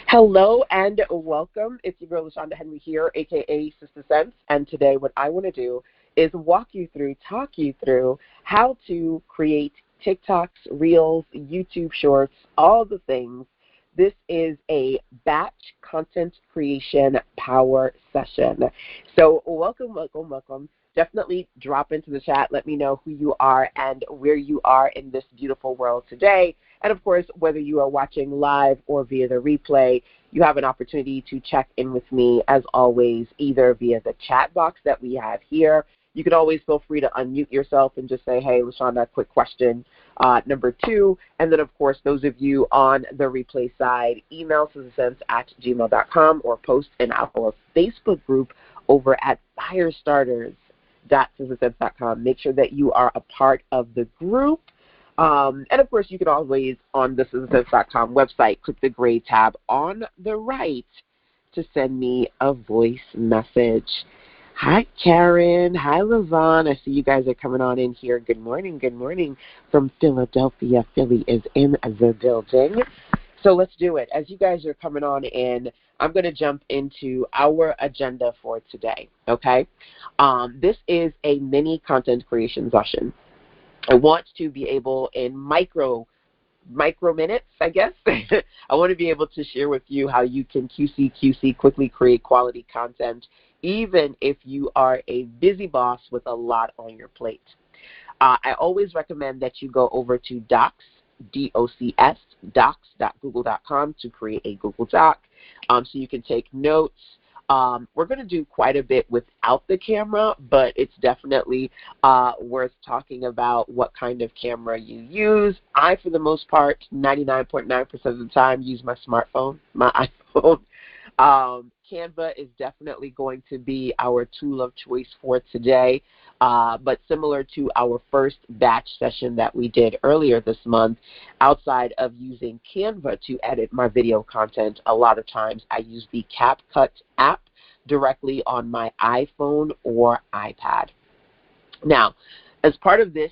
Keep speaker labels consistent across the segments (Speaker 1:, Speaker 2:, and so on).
Speaker 1: Hello and welcome. It's your girl LaShonda Henry here, aka Sister Sense. And today, what I want to do is talk you through how to create TikToks, Reels, YouTube Shorts, all the things. This is a batch content creation power session. So, welcome. Definitely drop into the chat. Let me know who you are and where you are in this beautiful world today. And of course, whether you are watching live or via the replay, you have an opportunity to check in with me, as always, either via the chat box that we have here. You can always feel free to unmute yourself and just say, hey, LaShonda, quick question, number 2. And then, of course, those of you on the replay side, email sistersense@gmail.com or post in our Facebook group over at firestarters.sistersense.com. Make sure that you are a part of the group. And, of course, you can always, on the sistersense.com website, click the gray tab on the right to send me a voice message. Hi, Karen. Hi, Levon. I see you guys are coming on in here. Good morning from Philadelphia. Philly is in the building. So let's do it. As you guys are coming on in, I'm going to jump into our agenda for today, okay? This is a mini content creation session. I want to be able in micro minutes, I guess. I want to be able to share with you how you can QC quickly create quality content, even if you are a busy boss with a lot on your plate. I always recommend that you go over to docs, D-O-C-S, docs.google.com to create a Google Doc so you can take notes. We're going to do quite a bit without the camera, but it's definitely worth talking about what kind of camera you use. I, for the most part, 99.9% of the time, use my smartphone, my iPhone. Canva is definitely going to be our tool of choice for today. But similar to our first batch session that we did earlier this month, outside of using Canva to edit my video content, a lot of times I use the CapCut app directly on my iPhone or iPad. Now, as part of this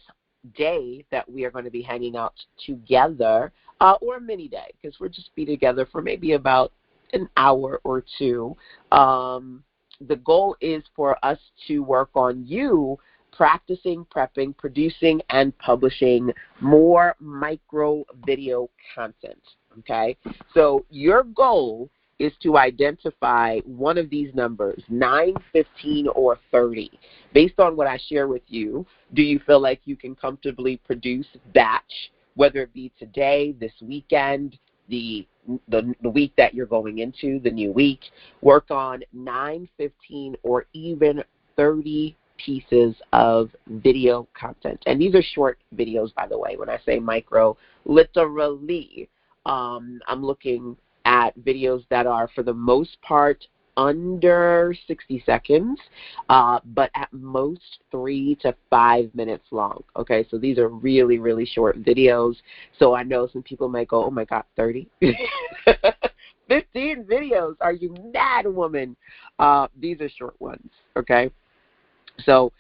Speaker 1: day that we are going to be hanging out together, or a mini day, because we'll just be together for maybe about an hour or two, the goal is for us to work on you practicing, prepping, producing, and publishing more micro video content, okay? So your goal is to identify one of these numbers, 9, 15, or 30. Based on what I share with you, do you feel like you can comfortably produce batch, whether it be today, this weekend, the week that you're going into, the new week, work on 9, 15, or even 30 pieces of video content. And these are short videos, by the way. When I say micro, literally, I'm looking at videos that are, for the most part, under 60 seconds, but at most 3 to 5 minutes long. Okay, so these are really, really short videos. So I know some people might go, oh my God, 30? 15 videos? Are you mad, woman? These are short ones, okay? So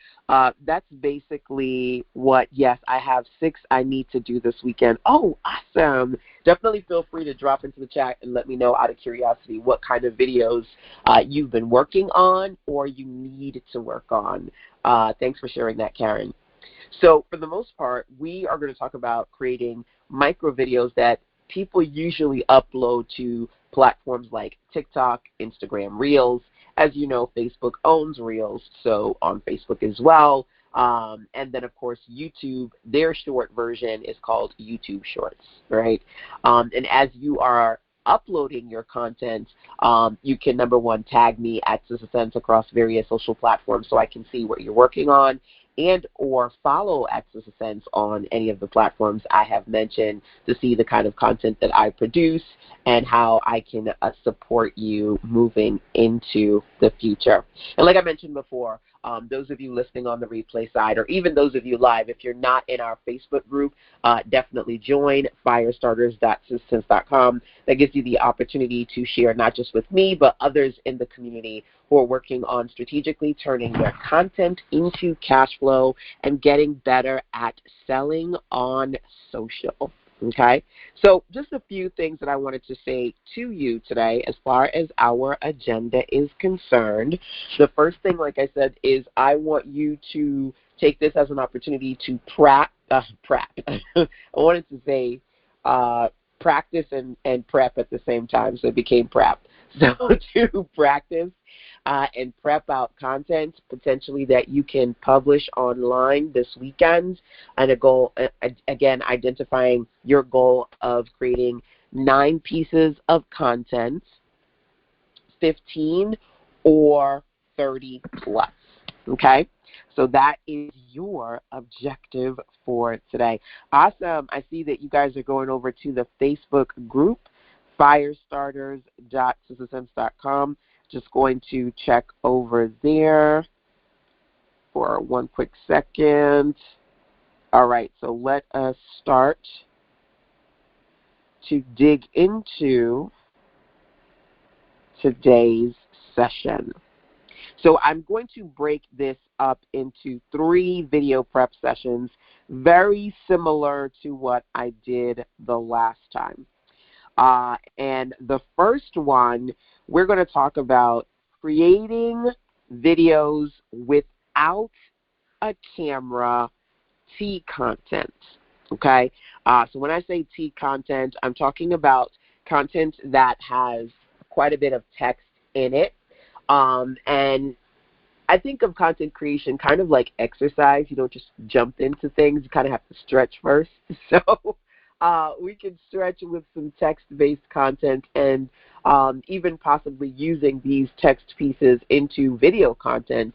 Speaker 1: that's basically what, yes, I have 6 I need to do this weekend. Oh, awesome. Definitely feel free to drop into the chat and let me know, out of curiosity, what kind of videos you've been working on or you need to work on. Thanks for sharing that, Karen. So for the most part, we are going to talk about creating micro videos that people usually upload to platforms like TikTok, Instagram Reels. As you know, Facebook owns Reels, so on Facebook as well. And then, of course, YouTube, their short version is called YouTube Shorts, right? And as you are uploading your content, you can, number one, tag me at Sister Sense across various social platforms so I can see what you're working on, and or follow at Sister Sense on any of the platforms I have mentioned to see the kind of content that I produce and how I can support you moving into the future. And like I mentioned before, those of you listening on the replay side, or even those of you live, if you're not in our Facebook group, definitely join firestarters.sistersense.com. That gives you the opportunity to share not just with me, but others in the community who are working on strategically turning their content into cash flow and getting better at selling on social. Okay, so just a few things that I wanted to say to you today as far as our agenda is concerned. The first thing, like I said, is I want you to take this as an opportunity to prep. I wanted to say practice and prep at the same time, so it became prep. So to practice and prep out content potentially that you can publish online this weekend, and a goal, again, identifying your goal of creating 9 pieces of content, 15 or 30 plus, okay? So that is your objective for today. Awesome. I see that you guys are going over to the Facebook group, firestarters.sistasense.com. Just going to check over there for one quick second. All right, so let us start to dig into today's session. So I'm going to break this up into 3 video prep sessions, very similar to what I did the last time. And the first one, we're going to talk about creating videos without a camera, T content, okay? So when I say T content, I'm talking about content that has quite a bit of text in it. And I think of content creation kind of like exercise. You don't just jump into things. You kind of have to stretch first. So we can stretch with some text-based content and even possibly using these text pieces into video content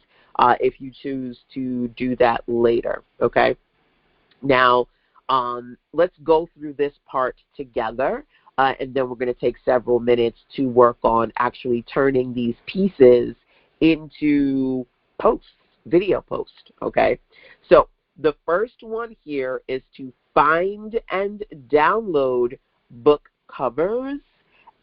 Speaker 1: if you choose to do that later, okay? Now, let's go through this part together, and then we're going to take several minutes to work on actually turning these pieces into posts, video posts, okay? So the first one here is to find and download book covers,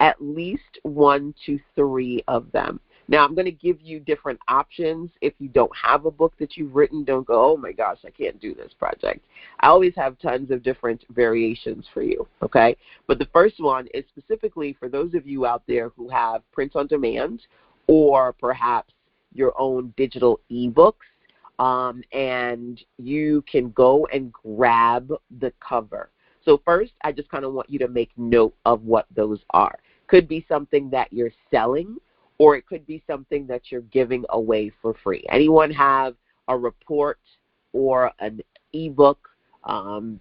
Speaker 1: at least 1 to 3 of them. Now, I'm going to give you different options. If you don't have a book that you've written, don't go, oh my gosh, I can't do this project. I always have tons of different variations for you, okay? But the first one is specifically for those of you out there who have print on demand or perhaps your own digital ebooks, and you can go and grab the cover. So first, I just kind of want you to make note of what those are. Could be something that you're selling, or it could be something that you're giving away for free. Anyone have a report or an ebook,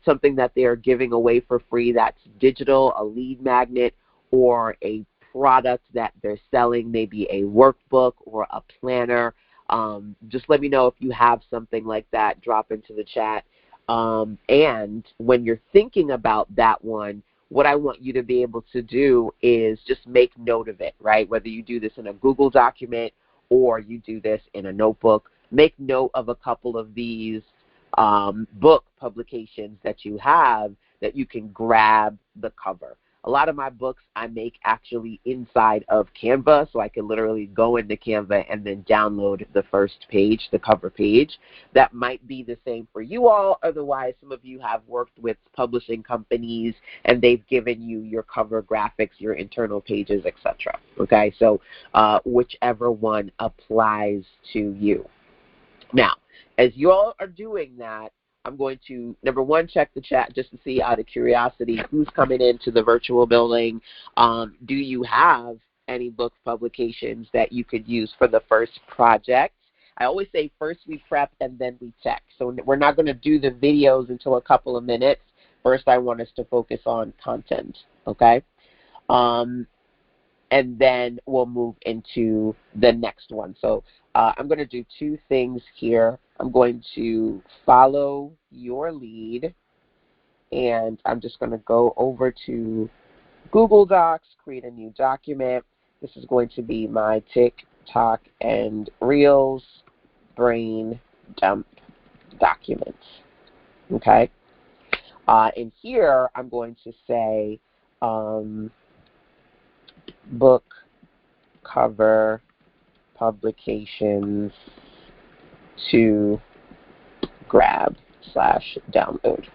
Speaker 1: something that they are giving away for free that's digital, a lead magnet, or a product that they're selling, maybe a workbook or a planner? Just let me know if you have something like that. Drop into the chat. And when you're thinking about that one, what I want you to be able to do is just make note of it, right? Whether you do this in a Google document or you do this in a notebook, make note of a couple of these book publications that you have that you can grab the cover. A lot of my books I make actually inside of Canva, so I can literally go into Canva and then download the first page, the cover page. That might be the same for you all. Otherwise, some of you have worked with publishing companies and they've given you your cover graphics, your internal pages, etc. Okay, so whichever one applies to you. Now, as you all are doing that, I'm going to, number one, check the chat just to see out of curiosity who's coming into the virtual building. Do you have any book publications that you could use for the first project? I always say first we prep and then we check. So we're not going to do the videos until a couple of minutes. First, I want us to focus on content, okay? And then we'll move into the next one. So I'm going to do 2 things here. I'm going to follow your lead, and I'm just going to go over to Google Docs, create a new document. This is going to be my TikTok and Reels brain dump document, okay? And here I'm going to say book cover publications to grab/download.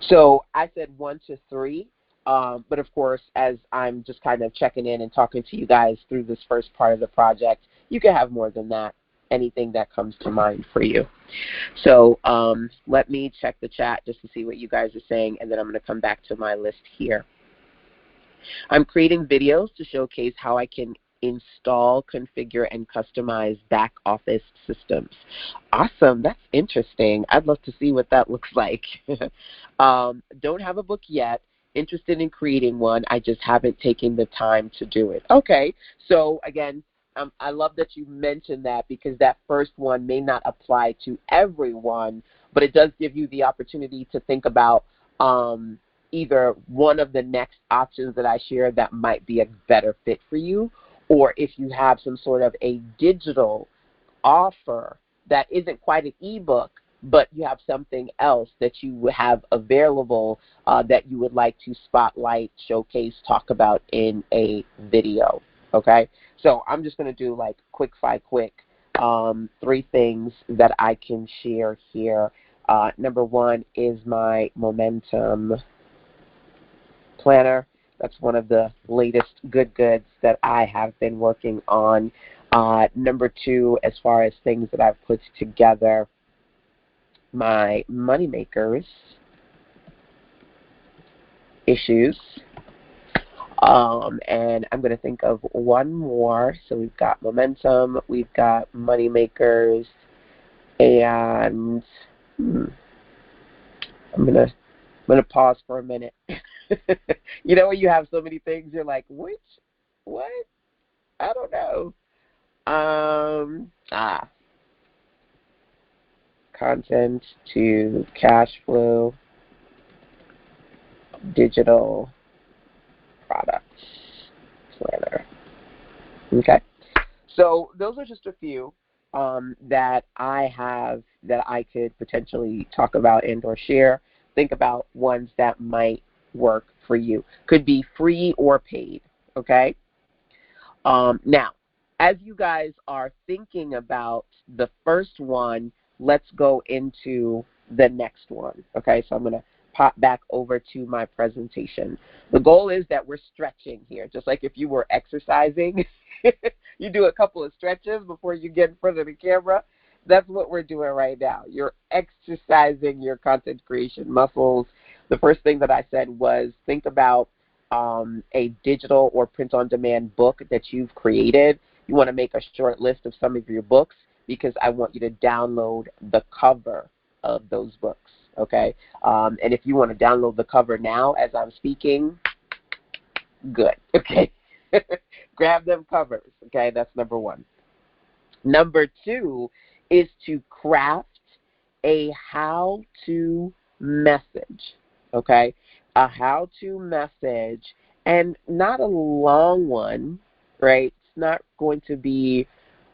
Speaker 1: So I said 1 to 3, but of course, as I'm just kind of checking in and talking to you guys through this first part of the project, you can have more than that, anything that comes to mind for you. So let me check the chat just to see what you guys are saying, and then I'm going to come back to my list here. I'm creating videos to showcase how I can install, configure, and customize back office systems. Awesome. That's interesting. I'd love to see what that looks like. Don't have a book yet. Interested in creating one. I just haven't taken the time to do it. Okay. So, again, I love that you mentioned that, because that first one may not apply to everyone, but it does give you the opportunity to think about either one of the next options that I share that might be a better fit for you, or if you have some sort of a digital offer that isn't quite an ebook, but you have something else that you have available that you would like to spotlight, showcase, talk about in a video. Okay? So I'm just going to do like quick 3 things that I can share here. Number 1 is my Momentum Planner. That's one of the latest good goods that I have been working on. Number 2, as far as things that I've put together, my Moneymakers issues. And I'm going to think of one more. So we've got Momentum, we've got Moneymakers, and I'm going to pause for a minute. You know, when you have so many things, you're like, what? I don't know. Content to cash flow, digital products planner. Okay. So those are just a few that I have that I could potentially talk about and or share. Think about ones that might work for you. Could be free or paid, okay? Now, as you guys are thinking about the first one, let's go into the next one, okay? So I'm going to pop back over to my presentation. The goal is that we're stretching here, just like if you were exercising. You do a couple of stretches before you get in front of the camera. That's what we're doing right now. You're exercising your content creation muscles. The first thing that I said was think about a digital or print-on-demand book that you've created. You want to make a short list of some of your books, because I want you to download the cover of those books, okay? And if you want to download the cover now as I'm speaking, good, okay? Grab them covers, okay? That's number 1. Number 2 is to craft a how-to message, okay? A how-to message, and not a long one, right? It's not going to be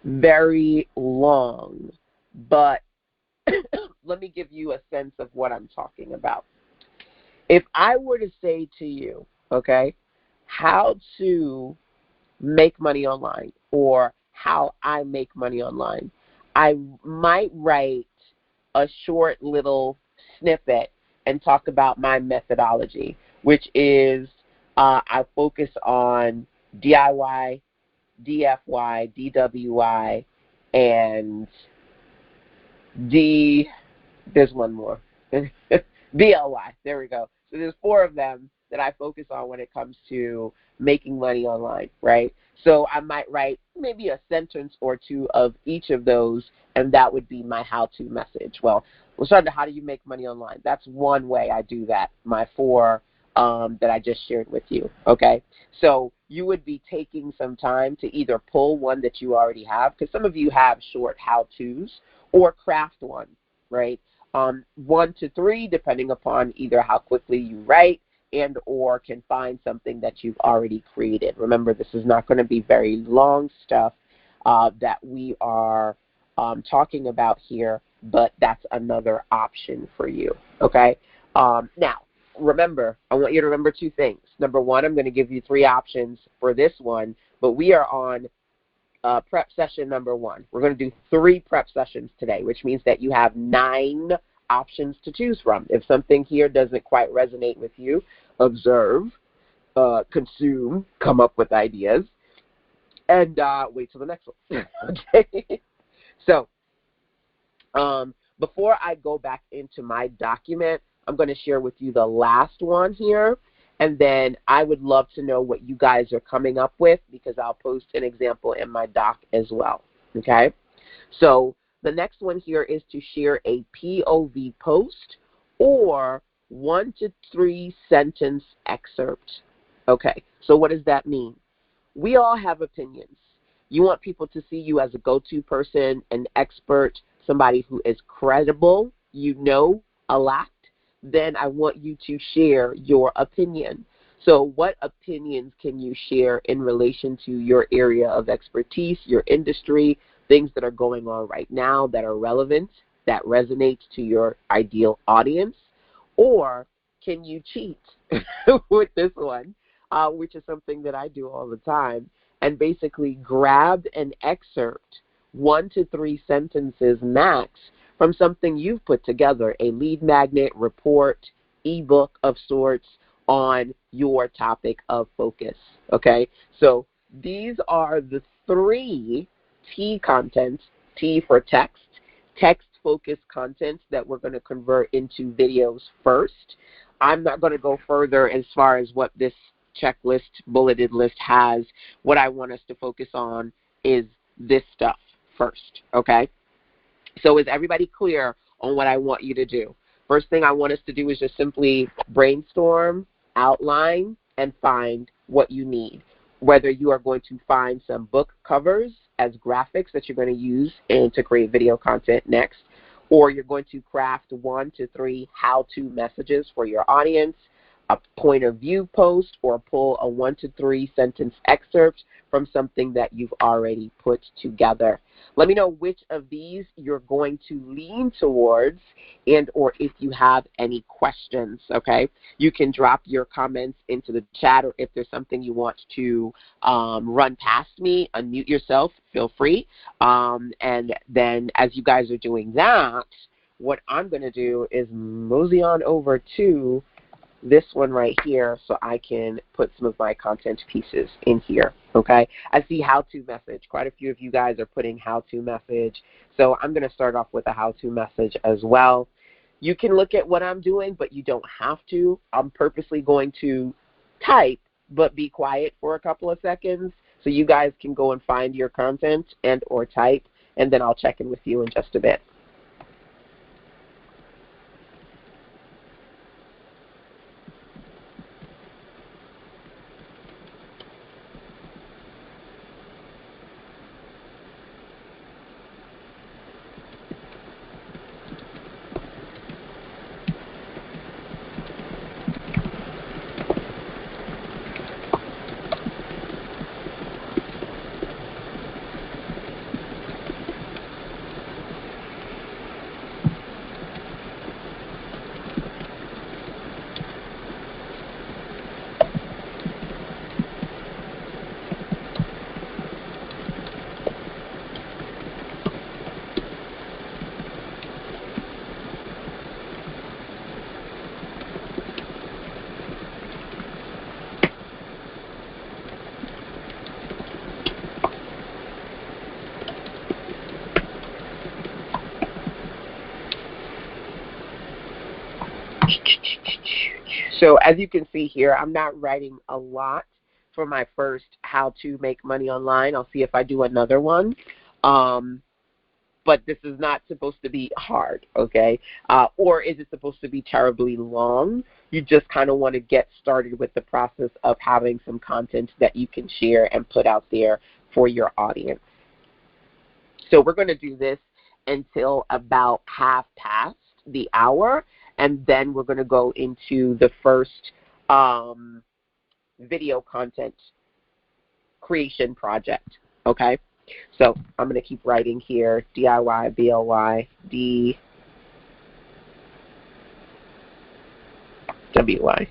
Speaker 1: very long, but let me give you a sense of what I'm talking about. If I were to say to you, okay, how to make money online, or how I make money online, I might write a short little snippet and talk about my methodology, which is I focus on DIY, DFY, DWI, and there's one more, BLY. There we go. So there's 4 of them that I focus on when it comes to making money online, right? So I might write maybe a sentence or 2 of each of those, and that would be my how-to message. Well, we'll start with how do you make money online. That's one way I do that, my 4 that I just shared with you, okay? So you would be taking some time to either pull one that you already have, because some of you have short how-tos, or craft one, right? 1 to 3, depending upon either how quickly you write and or can find something that you've already created. Remember, this is not going to be very long stuff that we are talking about here, but that's another option for you, okay? Now, remember, I want you to remember 2 things. Number 1, I'm going to give you 3 options for this one, but we are on prep session number 1. We're going to do 3 prep sessions today, which means that you have 9 options to choose from. If something here doesn't quite resonate with you, observe, consume, come up with ideas, and wait till the next one. Okay? So before I go back into my document, I'm going to share with you the last one here, and then I would love to know what you guys are coming up with, because I'll post an example in my doc as well. Okay? So the next one here is to share a POV post or 1 to 3 sentence excerpt. Okay, so what does that mean? We all have opinions. You want people to see you as a go-to person, an expert, somebody who is credible, you know a lot, then I want you to share your opinion. So what opinions can you share in relation to your area of expertise, your industry, things that are going on right now that are relevant, that resonates to your ideal audience? Or can you cheat with this one, which is something that I do all the time, and basically grab an excerpt, 1 to 3 sentences max, from something you've put together, a lead magnet, report, ebook of sorts on your topic of focus. Okay? So these are the 3 T contents, T for text, text-focused contents that we're going to convert into videos first. I'm not going to go further as far as what this checklist, bulleted list has. What I want us to focus on is this stuff first, okay? So is everybody clear on what I want you to do? First thing I want us to do is just simply brainstorm, outline, and find what you need. Whether you are going to find some book covers as graphics that you're going to use and to create video content next, or you're going to craft 1 to 3 how-to messages for your audience, a point of view post, or pull a 1 to 3 sentence excerpt from something that you've already put together. Let me know which of these you're going to lean towards, and or if you have any questions, okay? You can drop your comments into the chat, or if there's something you want to run past me, unmute yourself, feel free. And then as you guys are doing that, what I'm going to do is mosey on over to this one right here so I can put some of my content pieces in here, okay? I see how-to message. Quite a few of you guys are putting how-to message. So I'm going to start off with a how-to message as well. You can look at what I'm doing, but you don't have to. I'm purposely going to type but be quiet for a couple of seconds so you guys can go and find your content and or type, and then I'll check in with you in just a bit. So as you can see here, I'm not writing a lot for my first how to make money online. I'll see if I do another one. But this is not supposed to be hard, okay? Or is it supposed to be terribly long? You just kind of want to get started with the process of having some content that you can share and put out there for your audience. So we're going to do this until about half past the hour, and then we're going to go into the first video content creation project, okay? So I'm going to keep writing here, DIY, BLY, DWY.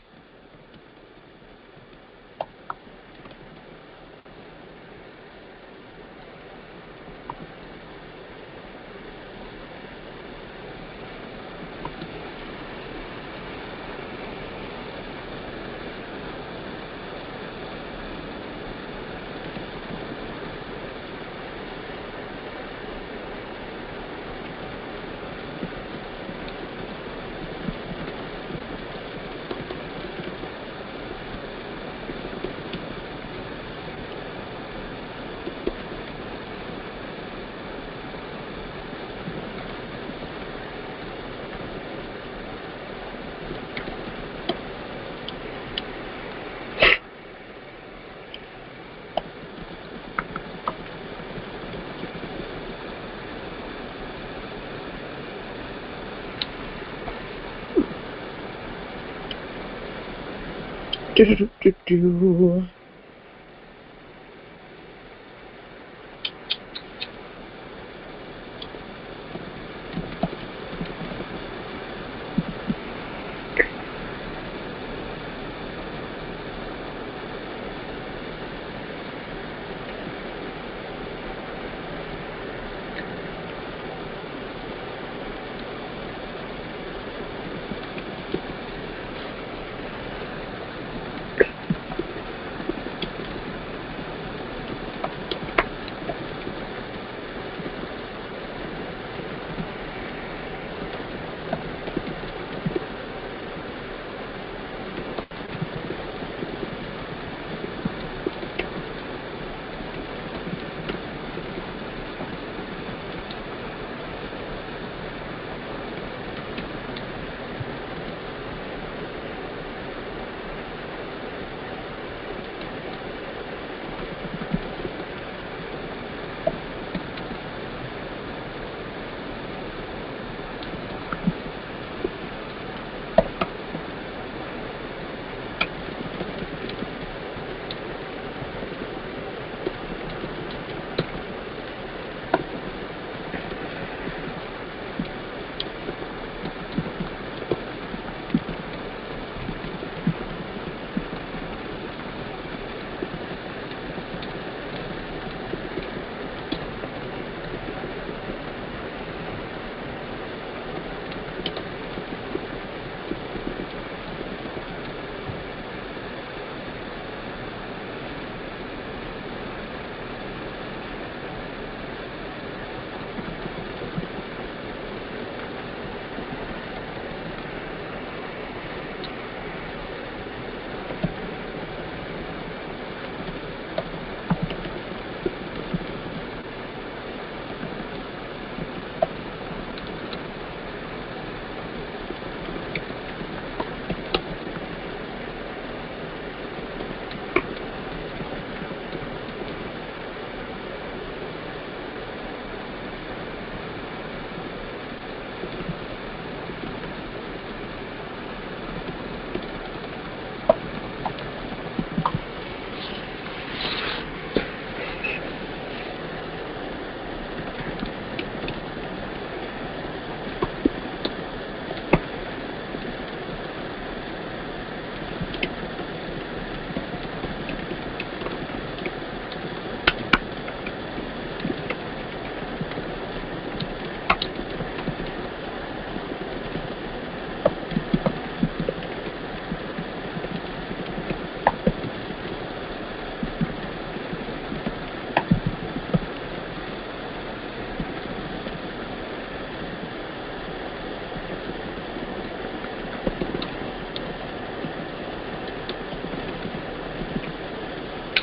Speaker 1: Do, do, do, do, do.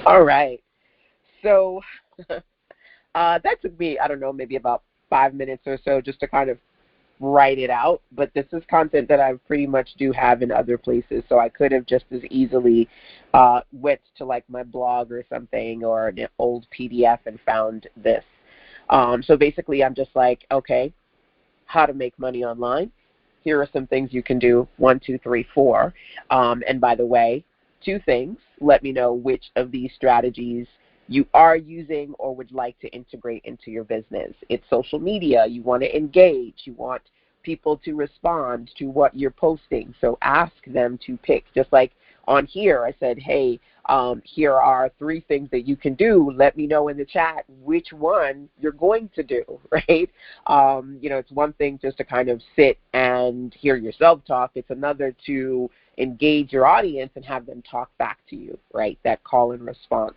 Speaker 1: All right. So that took me, I don't know, maybe about 5 minutes or so just to kind of write it out. But this is content that I pretty much do have in other places. So I could have just as easily went to like my blog or something or an old PDF and found this. So basically I'm just like, okay, how to make money online. Here are some things you can do, 1, 2, 3, 4. And by the way, 2 things. Let me know which of these strategies you are using or would like to integrate into your business. It's social media. You want to engage. You want people to respond to what you're posting. So ask them to pick. Just like on here, I said, hey, here are 3 things that you can do. Let me know in the chat which one you're going to do, right? It's one thing just to kind of sit and hear yourself talk. It's another to engage your audience and have them talk back to you, right? That call and response.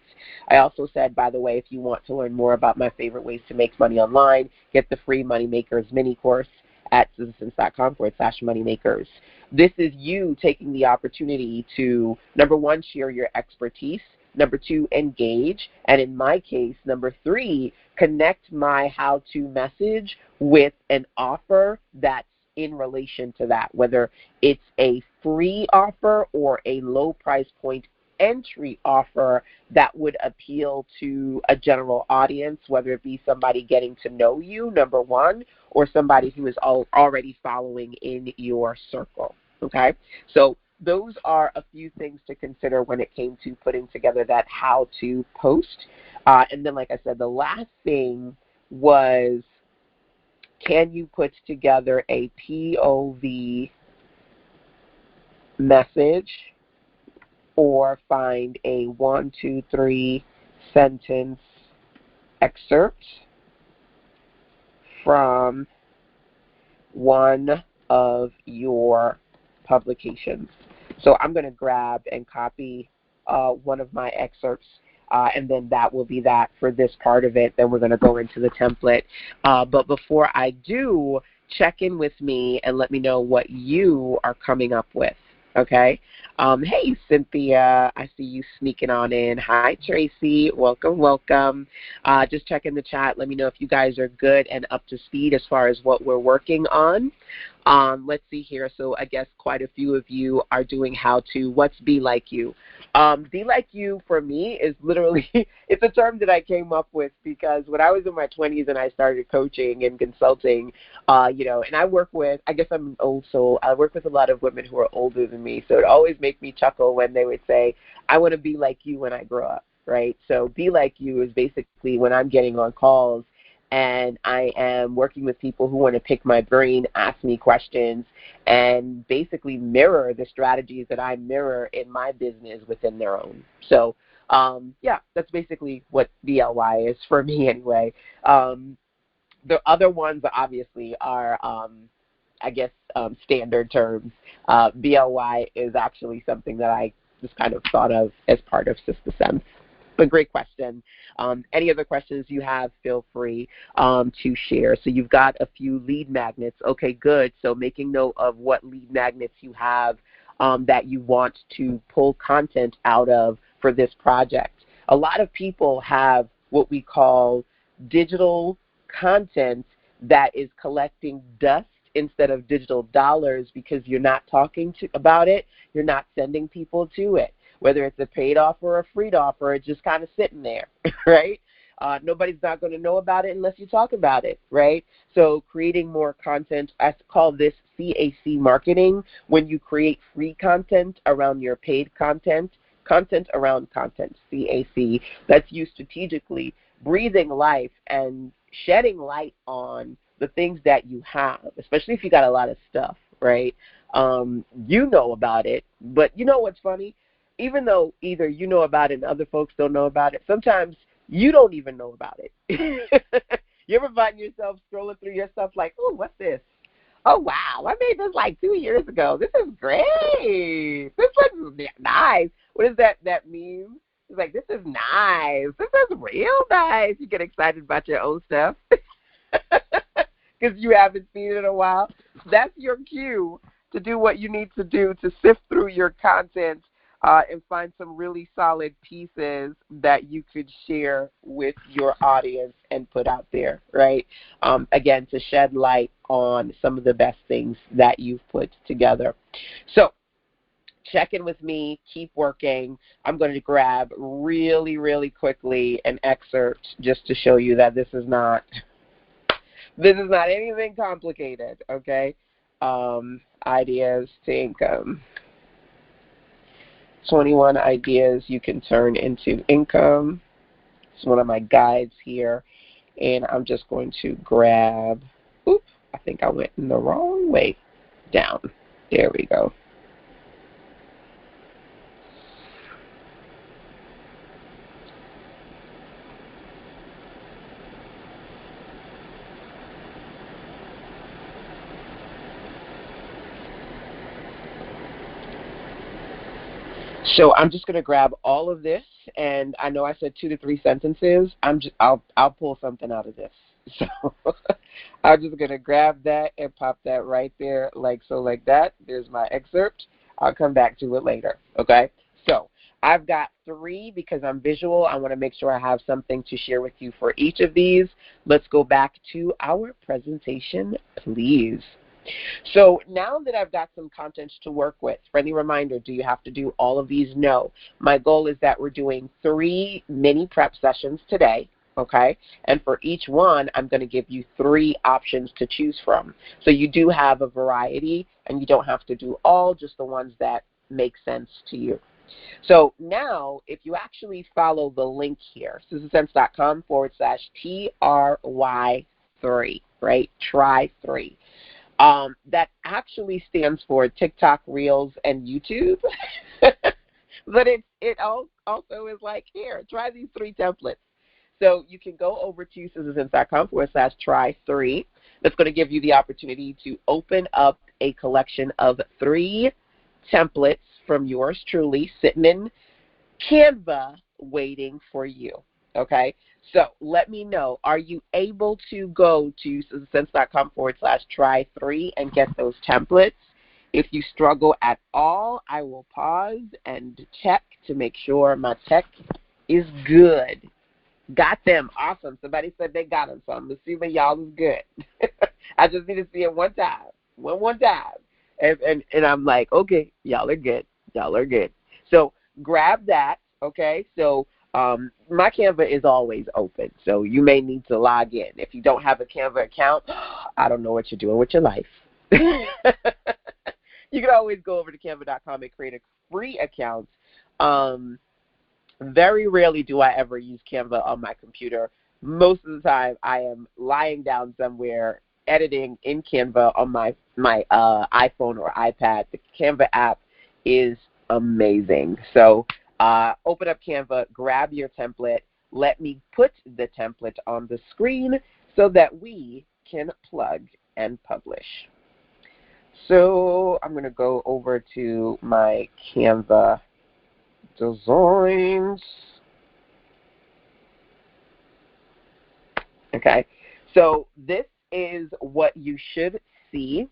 Speaker 1: I also said, by the way, if you want to learn more about my favorite ways to make money online, get the free Moneymakers mini course at SusanSense.com/moneymakers. This is you taking the opportunity to, number 1, share your expertise, number 2, engage, and in my case, number 3, connect my how-to message with an offer that's in relation to that, whether it's a free offer or a low price point entry offer that would appeal to a general audience, whether it be somebody getting to know you, number 1, or somebody who is already following in your circle. Okay? So those are a few things to consider when it came to putting together that how to post. And then, like I said, the last thing was, can you put together a POV message or find a 1, 2, 3 sentence excerpt from one of your publications? So I'm going to grab and copy one of my excerpts, and then that will be that for this part of it. Then we're going to go into the template. But before I do, check in with me and let me know what you are coming up with. Okay. Hey, Cynthia, I see you sneaking on in. Hi, Tracy. Welcome, welcome. Just check in the chat. Let me know if you guys are good and up to speed as far as what we're working on. Let's see here. So I guess quite a few of you are doing how to. What's Be Like You? Be Like You for me is literally, it's a term that I came up with because when I was in my 20s and I started coaching and consulting, and I work with, I guess I'm an old soul, I work with a lot of women who are older than me, so it always makes me chuckle when they would say, I want to be like you when I grow up, right? So Be Like You is basically when I'm getting on calls and I am working with people who want to pick my brain, ask me questions, and basically mirror the strategies that I mirror in my business within their own. So, that's basically what BLY is for me anyway. The other ones obviously are, standard terms. BLY is actually something that I just kind of thought of as part of Sister Sense. But great question. Any other questions you have, feel free to share. So you've got a few lead magnets. Okay, good. So making note of what lead magnets you have that you want to pull content out of for this project. A lot of people have what we call digital content that is collecting dust instead of digital dollars because you're not talking about it. You're not sending people to it. Whether it's a paid offer or a free offer, it's just kind of sitting there, right? Nobody's not going to know about it unless you talk about it, right? So creating more content, I call this CAC marketing, when you create free content around your paid content, content around content, CAC. That's you strategically breathing life and shedding light on the things that you have, especially if you got a lot of stuff, right? You know about it, but you know what's funny? Even though either you know about it and other folks don't know about it, sometimes you don't even know about it. You ever find yourself scrolling through your stuff like, oh, what's this? Oh, wow, I made this like 2 years ago. This is great. This looks nice. What does that mean? It's like, this is nice. This is real nice. You get excited about your own stuff because you haven't seen it in a while. That's your cue to do what you need to do to sift through your content and find some really solid pieces that you could share with your audience and put out there, right? Again, to shed light on some of the best things that you've put together. So check in with me, keep working. I'm going to grab really, really quickly an excerpt just to show you that this is not anything complicated, okay? Ideas to income. 21 ideas you can turn into income. It's one of my guides here. And I'm just going to grab, I think I went in the wrong way down. There we go. So I'm just going to grab all of this, and I know I said 2 to 3 sentences. I'll pull something out of this. So I'm just going to grab that and pop that right there, like so, like that. There's my excerpt. I'll come back to it later. Okay. So I've got 3 because I'm visual. I want to make sure I have something to share with you for each of these. Let's go back to our presentation, please. So now that I've got some content to work with, friendly reminder, do you have to do all of these? No. My goal is that we're doing 3 mini prep sessions today, okay? And for each one, I'm going to give you 3 options to choose from. So you do have a variety, and you don't have to do all, just the ones that make sense to you. So now, if you actually follow the link here, SusanSense.com/TRY3, right? Try 3. That actually stands for TikTok, Reels, and YouTube. But it also is like, here, try these 3 templates. So you can go over to SusanSense.com/try3. That's going to give you the opportunity to open up a collection of 3 templates from yours truly sitting in Canva waiting for you. Okay? So let me know, are you able to go to SusanSense.com/try3 and get those templates? If you struggle at all, I will pause and check to make sure my tech is good. Got them. Awesome. Somebody said they got them, so I'm assuming y'all is good. I just need to see it one time. One time. And I'm like, okay, y'all are good. Y'all are good. So grab that, okay? So my Canva is always open, so you may need to log in. If you don't have a Canva account, I don't know what you're doing with your life. You can always go over to Canva.com and create a free account. Very rarely do I ever use Canva on my computer. Most of the time I am lying down somewhere editing in Canva on my iPhone or iPad. The Canva app is amazing. So open up Canva, grab your template. Let me put the template on the screen so that we can plug and publish. So I'm going to go over to my Canva designs. Okay, so this is what you should see.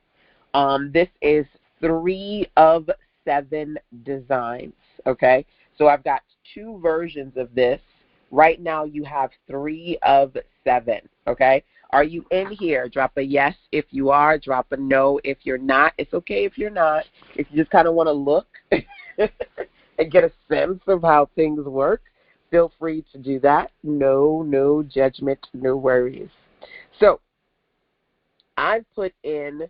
Speaker 1: This is 3 of 7 designs. Okay, so I've got 2 versions of this. Right now you have 3 of 7. Okay, are you in here? Drop a yes if you are. Drop a no if you're not. It's okay if you're not. If you just kind of want to look and get a sense of how things work, feel free to do that. No judgment, no worries. So I've put in,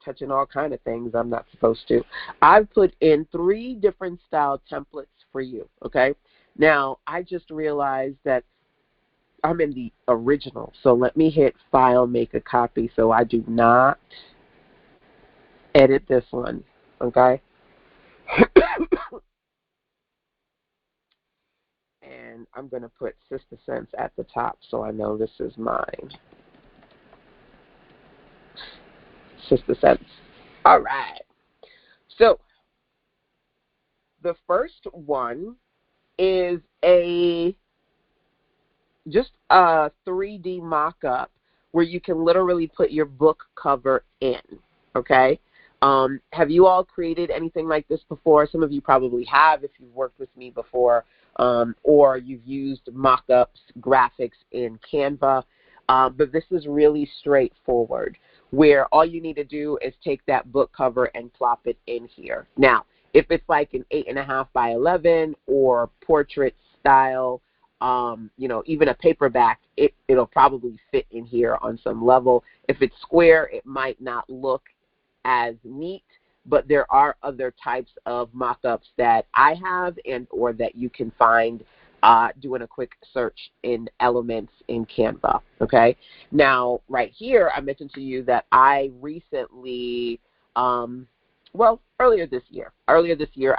Speaker 1: touching all kind of things I'm not supposed to, I've put in 3 different style templates for you, okay? Now, I just realized that I'm in the original, so let me hit File, Make a Copy, so I do not edit this one, okay? And I'm going to put Sister Sense at the top so I know this is mine. Sister Sense. All right. So the first one is just a 3D mock-up where you can literally put your book cover in, okay? Have you all created anything like this before? Some of you probably have if you've worked with me before, or you've used mock-ups, graphics in Canva. But this is really straightforward, where all you need to do is take that book cover and plop it in here. Now, if it's like an 8.5 by 11 or portrait style, even a paperback, it'll probably fit in here on some level. If it's square, it might not look as neat, but there are other types of mock-ups that I have and or that you can find doing a quick search in Elements in Canva, okay? Now, right here, I mentioned to you that I recently, earlier this year,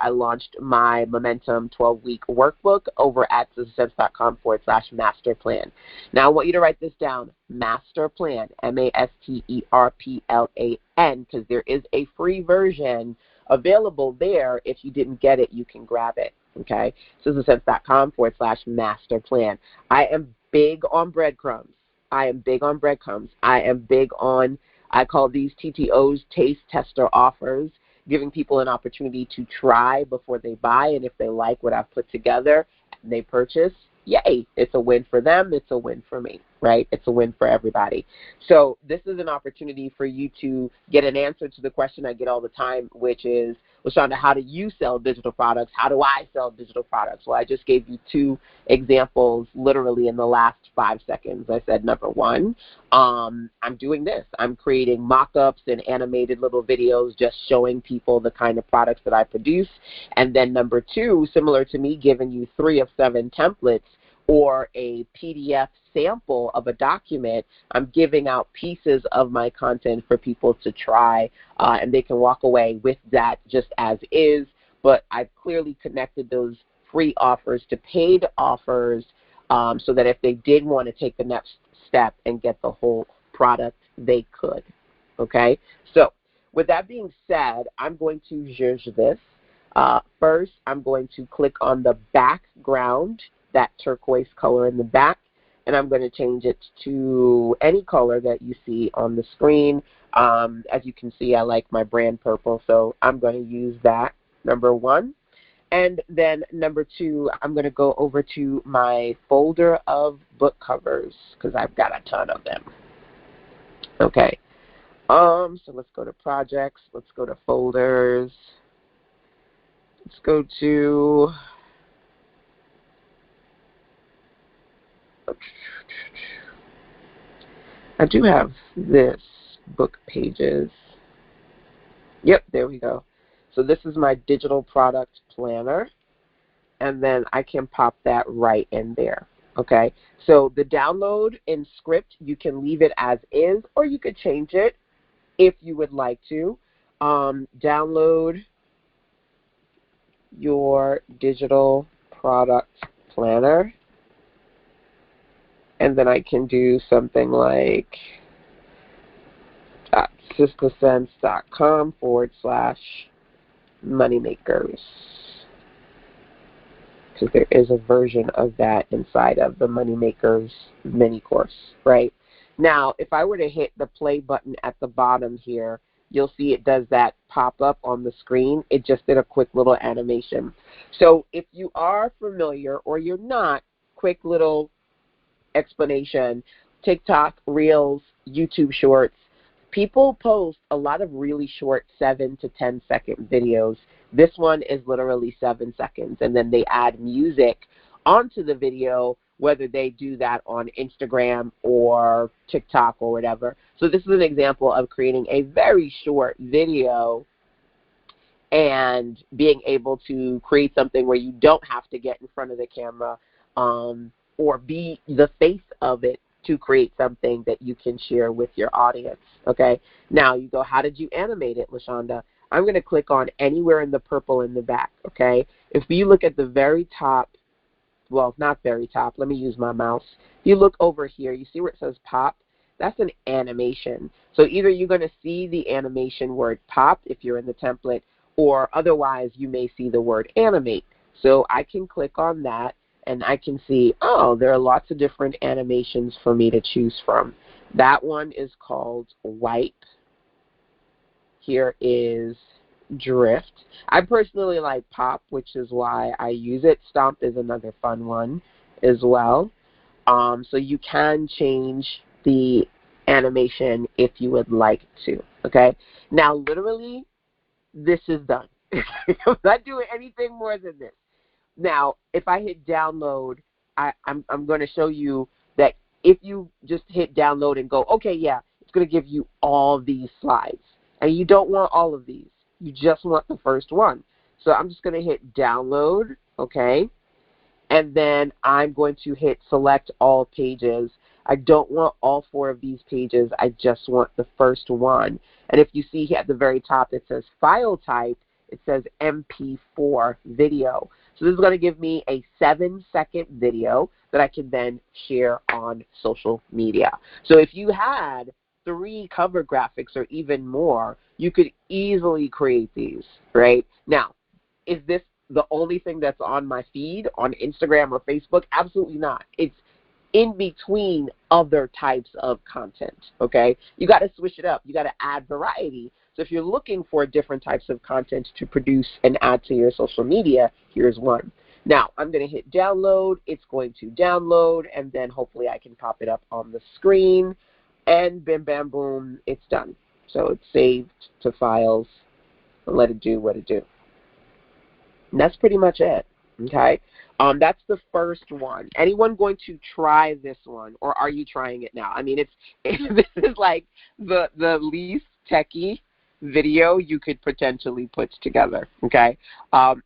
Speaker 1: I launched my Momentum 12-week workbook over at SusanSense.com/master-plan. Now, I want you to write this down, master plan, MASTERPLAN, because there is a free version available there. If you didn't get it, you can grab it, okay? SusanSense.com/master-plan. I am big on breadcrumbs. I call these TTOs, taste tester offers, giving people an opportunity to try before they buy, and if they like what I've put together and they purchase, yay, it's a win for them, it's a win for me, right? It's a win for everybody. So this is an opportunity for you to get an answer to the question I get all the time, which is, LaShonda, how do you sell digital products? How do I sell digital products? Well, I just gave you 2 examples literally in the last 5 seconds. I said, number one, I'm doing this. I'm creating mock-ups and animated little videos just showing people the kind of products that I produce. And then number 2, similar to me giving you 3 of 7 templates or a PDF sample of a document, I'm giving out pieces of my content for people to try, and they can walk away with that just as is. But I've clearly connected those free offers to paid offers so that if they did want to take the next step and get the whole product, they could. Okay? So with that being said, I'm going to zhuzh this. First, I'm going to click on the background, that turquoise color in the back, and I'm going to change it to any color that you see on the screen. As you can see, I like my brand purple, so I'm going to use that, number 1. And then number 2, I'm going to go over to my folder of book covers because I've got a ton of them. Okay. So let's go to projects. Let's go to folders. Let's go to I do have this book pages. Yep, there we go. So this is my digital product planner, and then I can pop that right in there. Okay, so the download in script, you can leave it as is, or you could change it if you would like to. Download your digital product planner. And then I can do something like sistasense.com/moneymakers, because there is a version of that inside of the Moneymakers mini course, right? Now, if I were to hit the play button at the bottom here, you'll see it does that pop up on the screen. It just did a quick little animation. So if you are familiar or you're not, quick little explanation, TikTok, Reels, YouTube Shorts, people post a lot of really short 7 to 10 second videos. This one is literally 7 seconds, and then they add music onto the video, whether they do that on Instagram or TikTok or whatever. So this is an example of creating a very short video and being able to create something where you don't have to get in front of the camera or be the face of it to create something that you can share with your audience, okay? Now you go, how did you animate it, LaShonda? I'm going to click on anywhere in the purple in the back, okay? If you look at the very top, well, not very top, let me use my mouse. If you look over here, you see where it says pop? That's an animation. So either you're going to see the animation word pop if you're in the template, or otherwise you may see the word animate. So I can click on that, and I can see, oh, there are lots of different animations for me to choose from. That one is called Wipe. Here is Drift. I personally like Pop, which is why I use it. Stomp is another fun one as well. So you can change the animation if you would like to, okay? Now, literally, this is done. I'm not doing anything more than this. Now, if I hit download, I'm going to show you that if you just hit download and go, okay, yeah, it's going to give you all these slides. And you don't want all of these. You just want the first one. So I'm just going to hit download, okay? And then I'm going to hit select all pages. I don't want all 4 of these pages. I just want the first one. And if you see here at the very top, it says file type. It says MP4 video. So this is going to give me a 7-second video that I can then share on social media. So if you had 3 cover graphics or even more, you could easily create these, right? Now, is this the only thing that's on my feed on Instagram or Facebook? Absolutely not. It's in between other types of content, okay? You got to switch it up. You got to add variety. So if you're looking for different types of content to produce and add to your social media, here's one. Now, I'm going to hit download. It's going to download, and then hopefully I can pop it up on the screen, and bim, bam, boom, it's done. So it's saved to files, and let it do what it do. And that's pretty much it. Okay. That's the first one. Anyone going to try this one, or are you trying it now? I mean, this is like the least techie video you could potentially put together. Okay.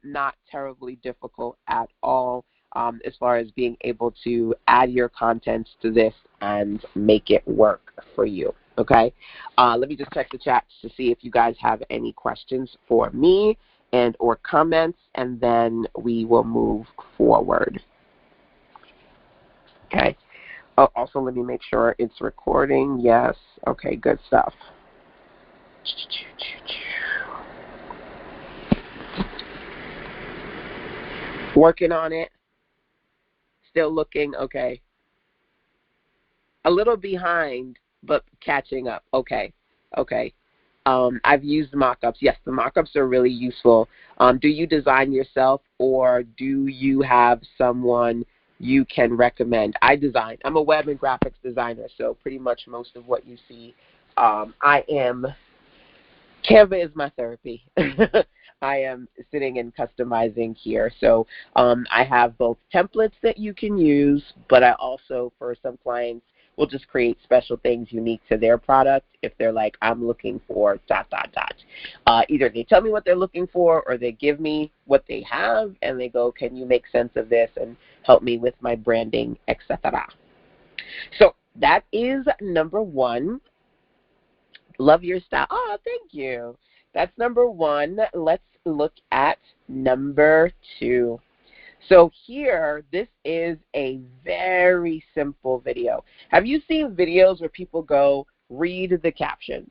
Speaker 1: Not terribly difficult at all. As far as being able to add your contents to this and make it work for you. Okay. Let me just check the chat to see if you guys have any questions for me and or comments, and then we will move forward. Okay. Oh, also, let me make sure it's recording. Yes. Okay, good stuff. Working on it. Still looking. Okay. A little behind, but catching up. Okay. Okay. I've used mock-ups. Yes, the mock-ups are really useful. Do you design yourself, or do you have someone you can recommend? I design. I'm a web and graphics designer, so pretty much most of what you see, Canva is my therapy. I am sitting and customizing here. So I have both templates that you can use, but I also, for some clients, will just create special things unique to their product if they're like, I'm looking for ... Either they tell me what they're looking for, or they give me what they have, and they go, can you make sense of this and help me with my branding, etc. So that is number one. Love your style. Oh, thank you. That's number one. Let's look at number two. So here, this is a very simple video. Have you seen videos where people go, read the caption?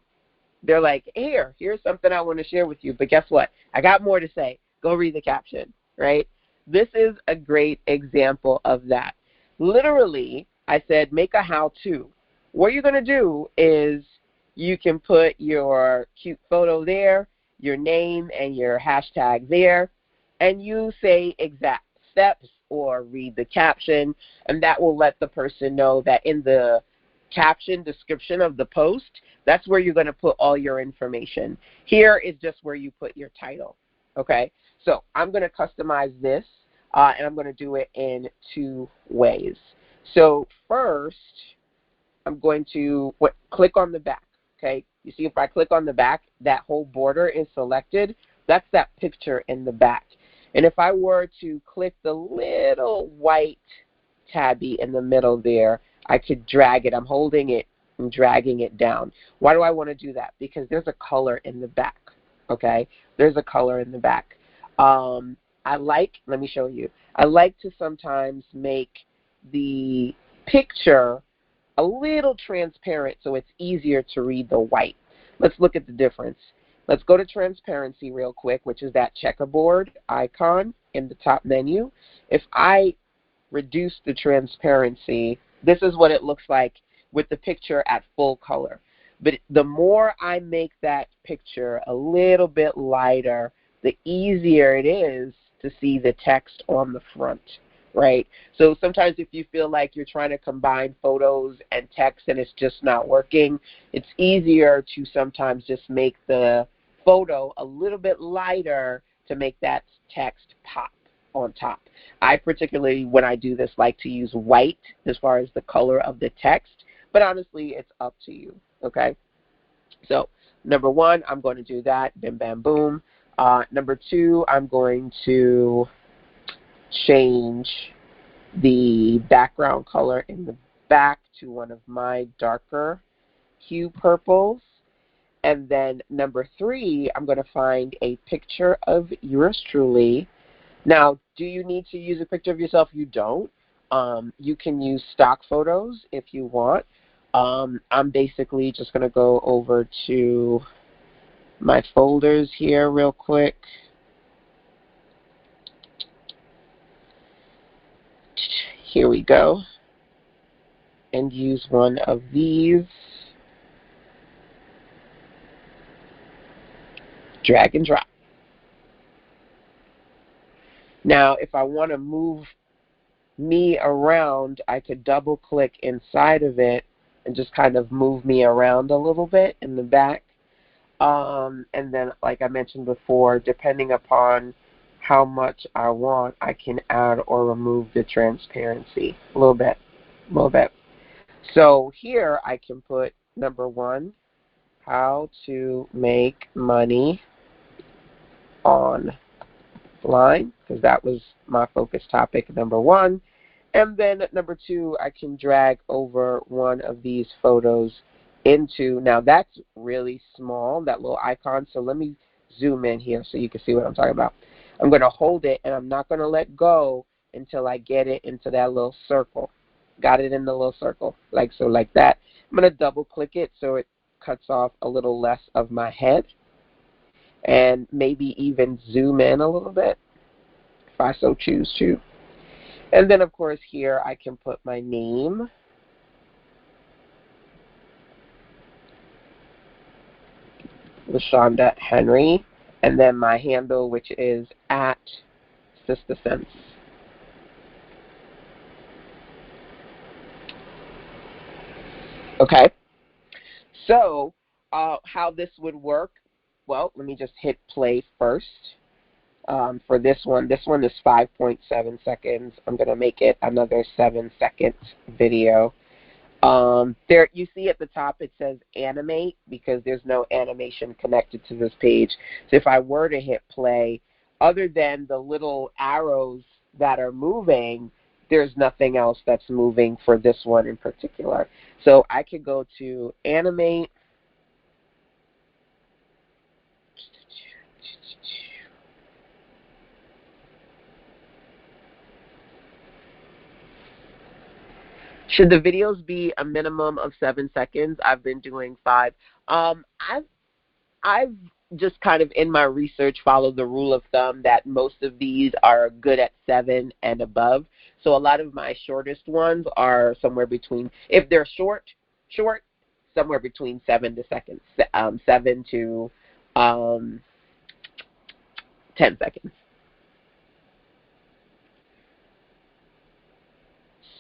Speaker 1: They're like, here's something I want to share with you, but guess what? I got more to say. Go read the caption, right? This is a great example of that. Literally, I said, make a how-to. What you're going to do is you can put your cute photo there, your name and your hashtag there, and you say exact steps or read the caption, and that will let the person know that in the caption description of the post, that's where you're going to put all your information. Here is just where you put your title. Okay, so I'm going to customize this, and I'm going to do it in two ways. So first, I'm going to click on the back. Okay, you see if I click on the back, that whole border is selected. That's that picture in the back. And if I were to click the little white tabby in the middle there, I could drag it. I'm holding it and dragging it down. Why do I want to do that? Because there's a color in the back, okay? There's a color in the back. Let me show you. I like to sometimes make the picture a little transparent so it's easier to read the white. Let's look at the difference. Let's go to transparency real quick, which is that checkerboard icon in the top menu. If I reduce the transparency, this is what it looks like with the picture at full color. But the more I make that picture a little bit lighter, the easier it is to see the text on the front, right? So sometimes if you feel like you're trying to combine photos and text and it's just not working, it's easier to sometimes just make the photo a little bit lighter to make that text pop on top. I particularly, when I do this, like to use white as far as the color of the text, but honestly, it's up to you, okay? So number one, I'm going to do that, bim, bam, boom. Number two, I'm going to change the background color in the back to one of my darker hue purples. And then number three, I'm going to find a picture of yours truly. Now, do you need to use a picture of yourself? You don't. You can use stock photos if you want. I'm basically just going to go over to my folders here real quick. Here we go. And use one of these. Drag and drop. Now, if I want to move me around, I could double click inside of it and just kind of move me around a little bit in the back. And then, like I mentioned before, depending upon how much I want, I can add or remove the transparency a little bit, a little bit. So here I can put number 1, how to make money online, because that was my focus topic, number 1. And then number 2, I can drag over one of these photos into, now that's really small, that little icon. So let me zoom in here so you can see what I'm talking about. I'm going to hold it, and I'm not going to let go until I get it into that little circle. Got it in the little circle, like so, like that. I'm going to double click it so it cuts off a little less of my head, and maybe even zoom in a little bit if I so choose to. And then, of course, here I can put my name. LaShonda Henry. And then my handle, which is at SistaSense. Okay. So how this would work, well, let me just hit play first. For this one is 5.7 seconds. I'm going to make it another 7-second video. There, you see at the top it says animate because there's no animation connected to this page. So if I were to hit play, other than the little arrows that are moving, there's nothing else that's moving for this one in particular. So I could go to animate. Should the videos be a minimum of 7 seconds? I've been doing 5. I've just kind of in my research followed the rule of thumb that most of these are good at 7 and above. So a lot of my shortest ones are somewhere between, if they're short, somewhere between 7 to 10 seconds.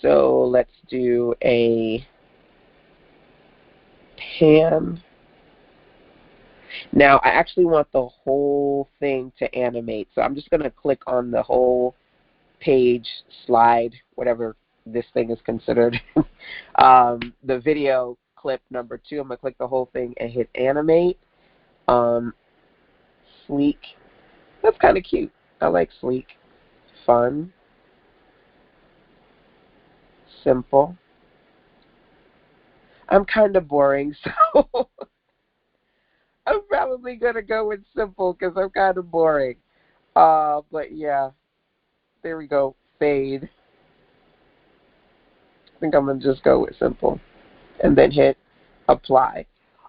Speaker 1: So let's do a pan. Now, I actually want the whole thing to animate. So I'm just going to click on the whole page, slide, whatever this thing is considered. The video clip number 2, I'm going to click the whole thing and hit animate. Sleek. That's kind of cute. I like sleek. Fun. Simple. I'm kind of boring, so I'm probably going to go with simple because I'm kind of boring. But yeah, there we go. Fade. I think I'm going to just go with simple and then hit apply.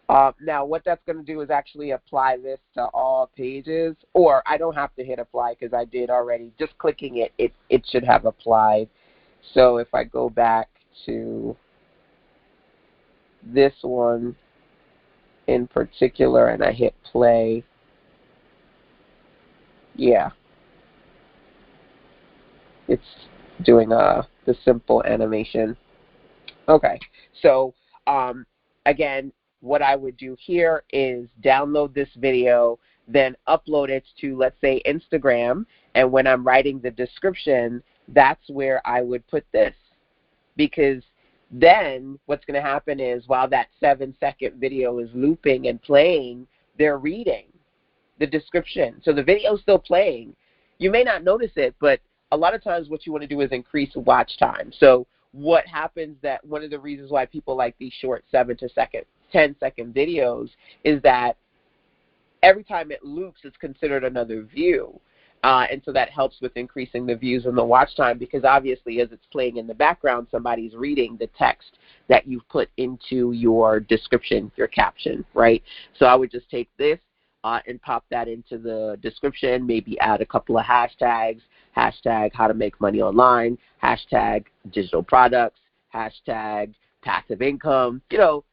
Speaker 1: Now, what that's going to do is actually apply this to all pages, or I don't have to hit apply because I did already. Just clicking it, it should have applied. So if I go back to this one in particular and I hit play, yeah, it's doing the simple animation. Okay, so again, what I would do here is download this video, then upload it to, let's say, Instagram, and when I'm writing the description, that's where I would put this, because then what's going to happen is while that 7-second video is looping and playing, they're reading the description. So the video is still playing. You may not notice it, but a lot of times what you want to do is increase watch time. So what happens, that one of the reasons why people like these short 7 to 10-second videos is that every time it loops, it's considered another view. And so that helps with increasing the views and the watch time, because obviously as it's playing in the background, somebody's reading the text that you've put into your description, your caption, right? So I would just take this and pop that into the description, maybe add a couple of hashtags, hashtag how to make money online, hashtag digital products, hashtag passive income, you know,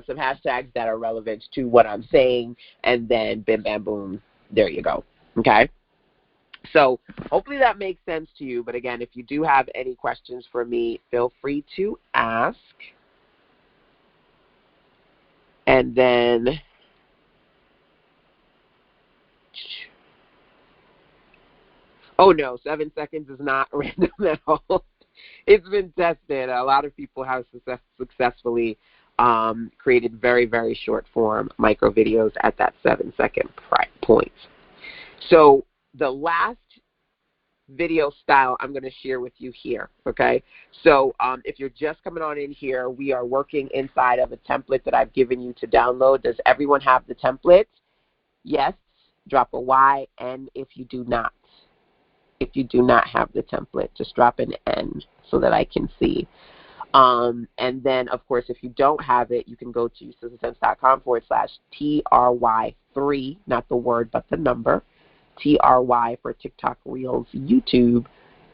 Speaker 1: some hashtags that are relevant to what I'm saying, and then bim, bam, boom, there you go, okay? So hopefully that makes sense to you. But again, if you do have any questions for me, feel free to ask. And then Oh no, 7 seconds is not random at all. It's been tested. A lot of people have successfully created very, very short form micro videos at that 7-second point. So the last video style I'm going to share with you here, okay? So if you're just coming on in here, we are working inside of a template that I've given you to download. Does everyone have the template? Yes, drop a Y, and if you do not. If you do not have the template, just drop an N so that I can see. And then, of course, if you don't have it, you can go to sizzlesense.com/TRY3, not the word, but the number, TRY for TikTok Reels, YouTube,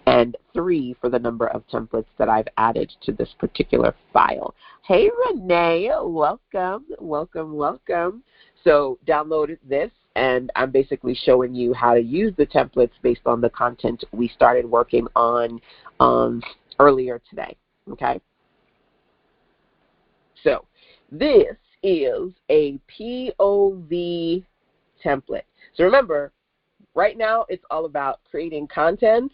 Speaker 1: and 3 for the number of templates that I've added to this particular file. Hey, Renee, welcome, welcome, welcome. So download this, and I'm basically showing you how to use the templates based on the content we started working on earlier today, okay? So this is a POV template. So remember, right now it's all about creating content,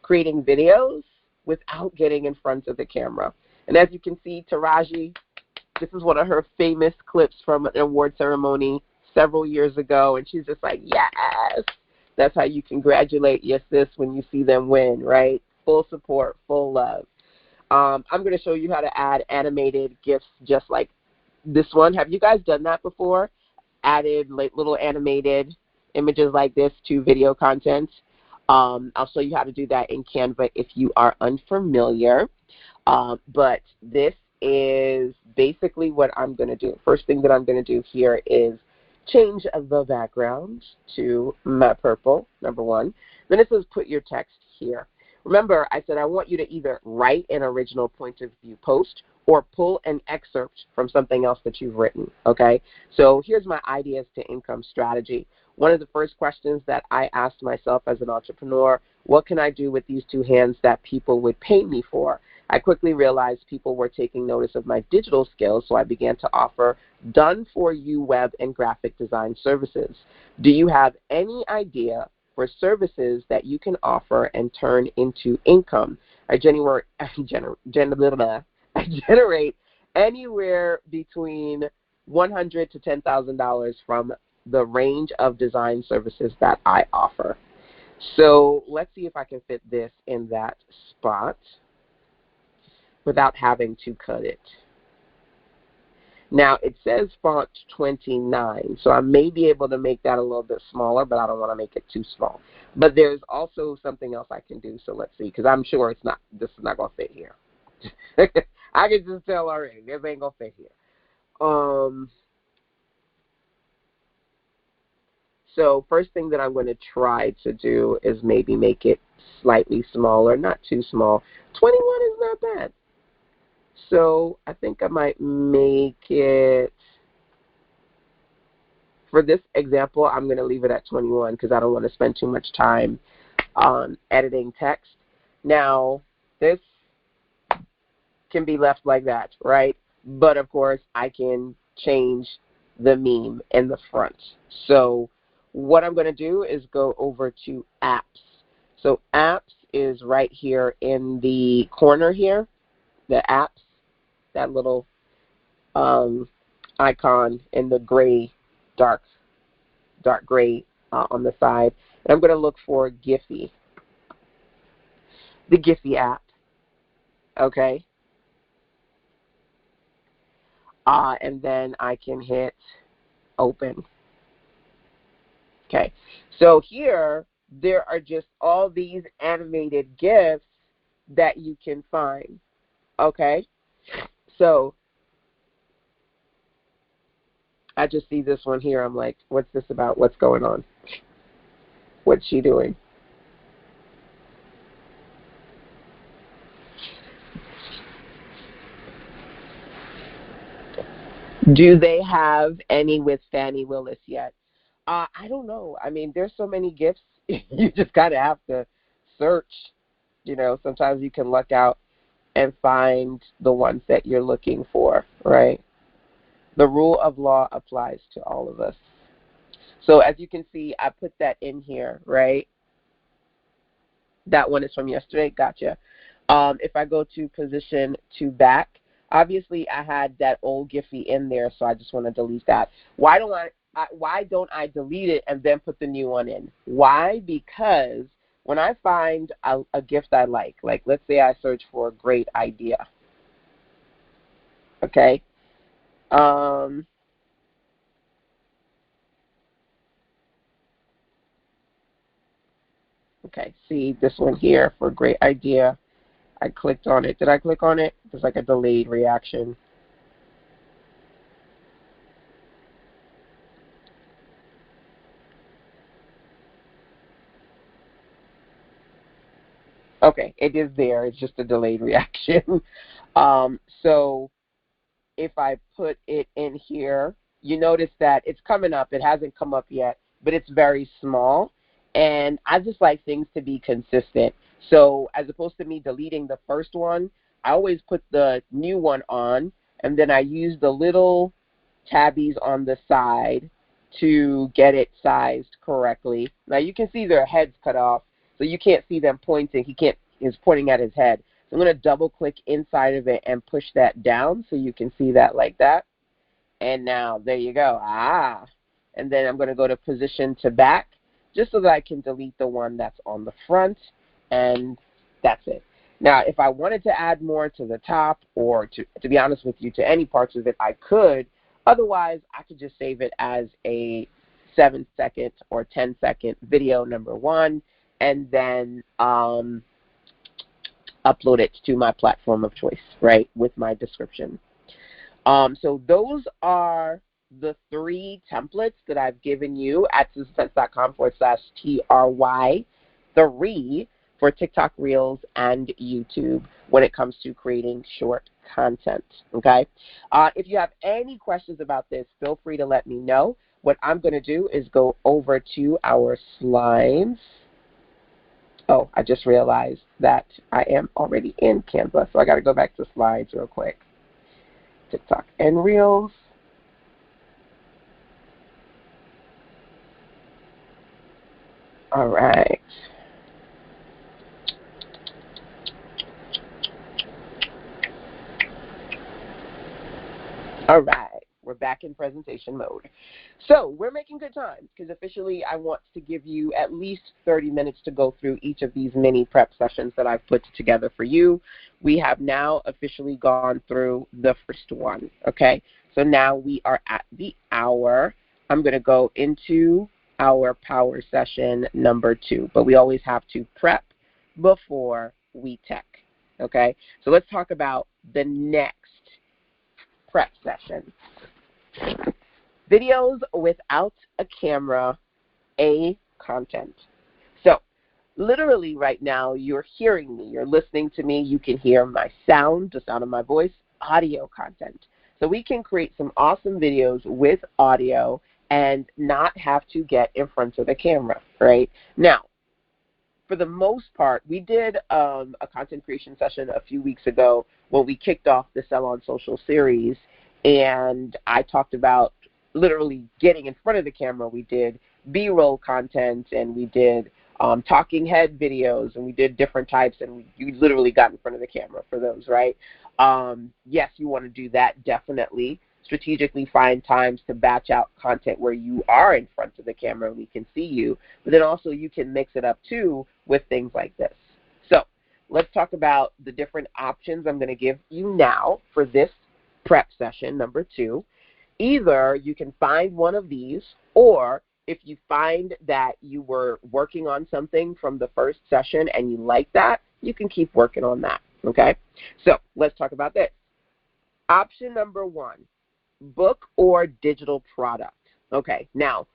Speaker 1: creating videos without getting in front of the camera. And as you can see, Taraji, this is one of her famous clips from an award ceremony several years ago, and she's just like, yes! That's how you congratulate your sis when you see them win, right? Full support, full love. I'm going to show you how to add animated GIFs just like this one. Have you guys done that before? Added like little animated images like this to video content? I'll show you how to do that in Canva if you are unfamiliar. But this is basically what I'm going to do. First thing that I'm going to do here is change the background to matte purple, number 1. Then it says put your text here. Remember, I said I want you to either write an original point of view post or pull an excerpt from something else that you've written, okay? So here's my ideas to income strategy. One of the first questions that I asked myself as an entrepreneur, what can I do with these 2 hands that people would pay me for? I quickly realized people were taking notice of my digital skills, so I began to offer done-for-you web and graphic design services. Do you have any idea for services that you can offer and turn into income? I generate anywhere between $100 to $10,000 from the range of design services that I offer. So let's see if I can fit this in that spot without having to cut it. Now, it says font 29, so I may be able to make that a little bit smaller, but I don't want to make it too small. But there's also something else I can do, so let's see, because I'm sure this is not going to fit here. I can just tell already, this ain't going to fit here. So first thing that I'm going to try to do is maybe make it slightly smaller, not too small. 21 is not bad. So I think I might make it, for this example, I'm going to leave it at 21 because I don't want to spend too much time on editing text. Now, this can be left like that, right? But of course, I can change the meme in the front. So what I'm going to do is go over to apps. So apps is right here in the corner here, the apps, that little icon in the gray, dark gray on the side. And I'm going to look for Giphy, the Giphy app, okay? And then I can hit open. Okay, so here there are just all these animated GIFs that you can find, okay? So I just see this one here. I'm like, what's this about? What's going on? What's she doing? Do they have any with Fannie Willis yet? I don't know. I mean, there's so many GIFs. You just kind of have to search. You know, sometimes you can luck out and find the ones that you're looking for, right? The rule of law applies to all of us. So as you can see, I put that in here, right? That one is from yesterday. Gotcha. If I go to position to back, obviously I had that old Giphy in there, so I just want to delete that. Why don't I delete it and then put the new one in? Why? Because when I find a gift I like let's say I search for a great idea, okay? Okay, see this one here for a great idea. I clicked on it. Did I click on it? There's like a delayed reaction. Okay, it is there. It's just a delayed reaction. So if I put it in here, you notice that it's coming up. It hasn't come up yet, but it's very small. And I just like things to be consistent. So as opposed to me deleting the first one, I always put the new one on, and then I use the little tabbies on the side to get it sized correctly. Now you can see their heads cut off, so you can't see them pointing. He's pointing at his head. So I'm going to double click inside of it and push that down so you can see that like that. And now there you go. And then I'm going to go to position to back just so that I can delete the one that's on the front, and that's it. Now, if I wanted to add more to the top or to be honest with you, to any parts of it, I could. Otherwise, I could just save it as a 7-second or 10-second video, number one, and then upload it to my platform of choice, right, with my description. So those are the 3 templates that I've given you at SusanSense.com/TRY3 for TikTok Reels and YouTube when it comes to creating short content, okay? If you have any questions about this, feel free to let me know. What I'm going to do is go over to our slides. Oh, I just realized that I am already in Canva, so I got to go back to slides real quick. TikTok and Reels. All right. All right. We're back in presentation mode. So we're making good time because officially I want to give you at least 30 minutes to go through each of these mini prep sessions that I've put together for you. We have now officially gone through the first one, okay? So now we are at the hour. I'm going to go into our power session number 2, but we always have to prep before we tech, okay? So let's talk about the next prep session. Videos without a camera, content. So literally right now you're hearing me, you're listening to me, you can hear my sound, the sound of my voice, audio content. So we can create some awesome videos with audio and not have to get in front of the camera, right? Now, for the most part, we did a content creation session a few weeks ago when we kicked off the Sell on Social series, and I talked about literally getting in front of the camera. We did B-roll content, and we did talking head videos, and we did different types, and you literally got in front of the camera for those, right? Yes, you want to do that, definitely. Strategically find times to batch out content where you are in front of the camera and we can see you, but then also you can mix it up too with things like this. So let's talk about the different options I'm going to give you now for this prep session number 2. Either you can find one of these, or if you find that you were working on something from the first session and you like that, you can keep working on that, okay? So let's talk about this. Option number 1. Book or digital product. Okay, now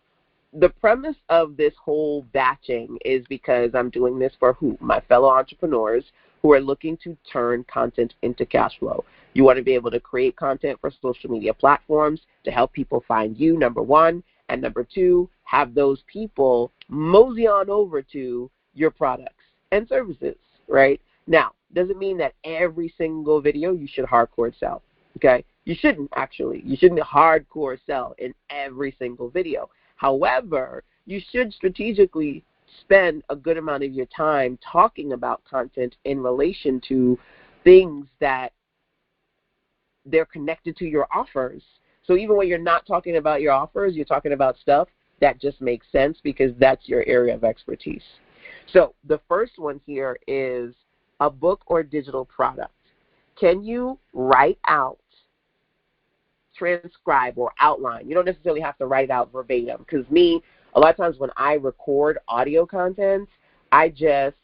Speaker 1: the premise of this whole batching is because I'm doing this for who? My fellow entrepreneurs who are looking to turn content into cash flow. You want to be able to create content for social media platforms to help people find you, number 1, and number 2, have those people mosey on over to your products and services, right? Now, doesn't mean that every single video you should hardcore sell, okay? You shouldn't, actually. You shouldn't hardcore sell in every single video. However, you should strategically spend a good amount of your time talking about content in relation to things that they're connected to your offers. So even when you're not talking about your offers, you're talking about stuff that just makes sense because that's your area of expertise. So the first one here is a book or digital product. Can you write out, transcribe, or outline? You don't necessarily have to write it out verbatim, because a lot of times when I record audio content, I just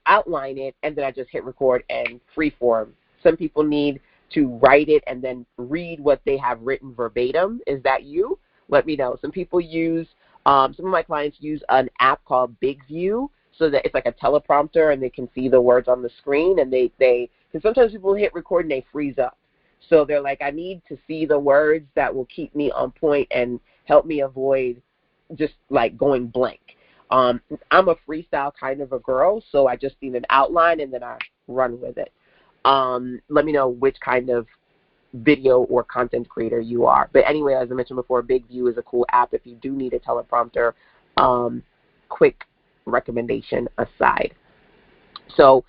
Speaker 1: outline it, and then I just hit record and freeform. Some people need to write it and then read what they have written verbatim. Is that you? Let me know. Some people use, some of my clients use an app called BigView, so that it's like a teleprompter and they can see the words on the screen, and because sometimes people hit record and they freeze up. So they're like, I need to see the words that will keep me on point and help me avoid just like going blank. I'm a freestyle kind of a girl, so I just need an outline and then I run with it. Let me know which kind of video or content creator you are. But anyway, as I mentioned before, BigView is a cool app if you do need a teleprompter. Quick recommendation aside. So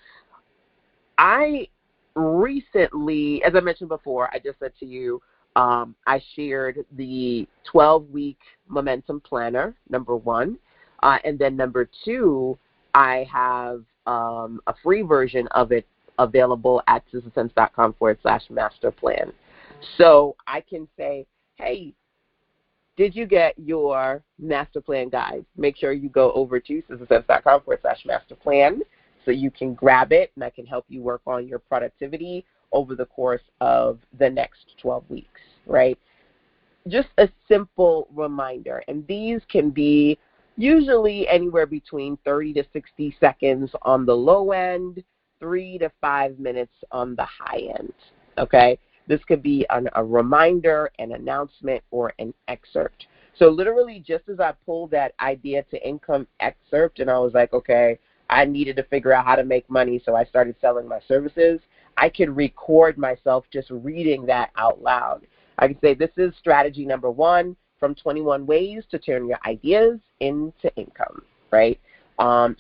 Speaker 1: I recently, as I mentioned before, I just said to you, I shared the 12-week momentum planner, number one. And then number two, I have a free version of it available at sistasense.com/master plan. So I can say, hey, did you get your master plan guide? Make sure you go over to sistasense.com/master plan so you can grab it, and I can help you work on your productivity over the course of the next 12 weeks, right? Just a simple reminder, and these can be usually anywhere between 30 to 60 seconds on the low end, 3 to 5 minutes on the high end, okay? This could be a reminder, an announcement, or an excerpt. So literally just as I pulled that idea to income excerpt and I was like, okay, I needed to figure out how to make money, so I started selling my services, I could record myself just reading that out loud. I can say, this is strategy number 1 from 21 ways to turn your ideas into income, right?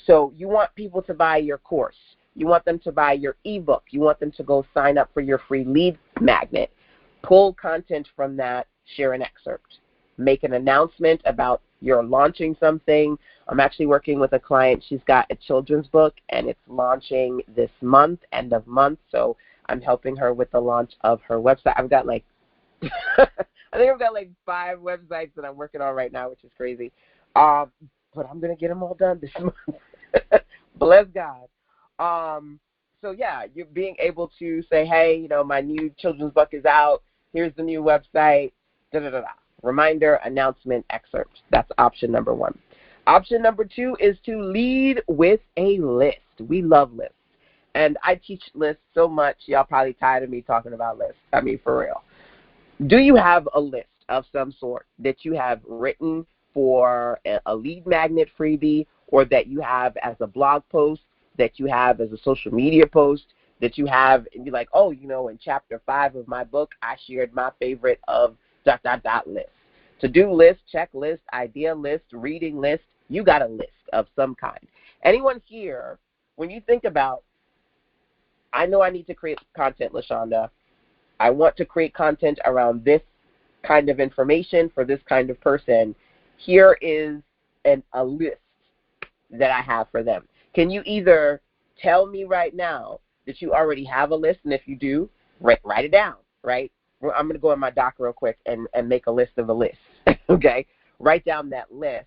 Speaker 1: So you want people to buy your course. You want them to buy your ebook. You want them to go sign up for your free lead magnet. Pull content from that, share an excerpt. Make an announcement about you're launching something. I'm actually working with a client. She's got a children's book, and it's launching this month, end of month. So I'm helping her with the launch of her website. I've got like, I think I've got like 5 websites that I'm working on right now, which is crazy. But I'm going to get them all done this month. Bless God. So yeah, you're being able to say, hey, you know, my new children's book is out. Here's the new website. Da da da da. Reminder, announcement, excerpt. That's option number 1. Option number 2 is to lead with a list. We love lists. And I teach lists so much, y'all probably tired of me talking about lists. I mean, for real. Do you have a list of some sort that you have written for a lead magnet freebie, or that you have as a blog post, that you have as a social media post, that you have, and you're like, oh, you know, in chapter 5 of my book, I shared my favorite of ... list. To-do list, checklist, idea list, reading list, you got a list of some kind. Anyone here, when you think about, I know I need to create content, LaShonda. I want to create content around this kind of information for this kind of person. Here is a list that I have for them. Can you either tell me right now that you already have a list, and if you do, write it down, right? I'm going to go in my doc real quick and make a list of a list, okay? Write down that list.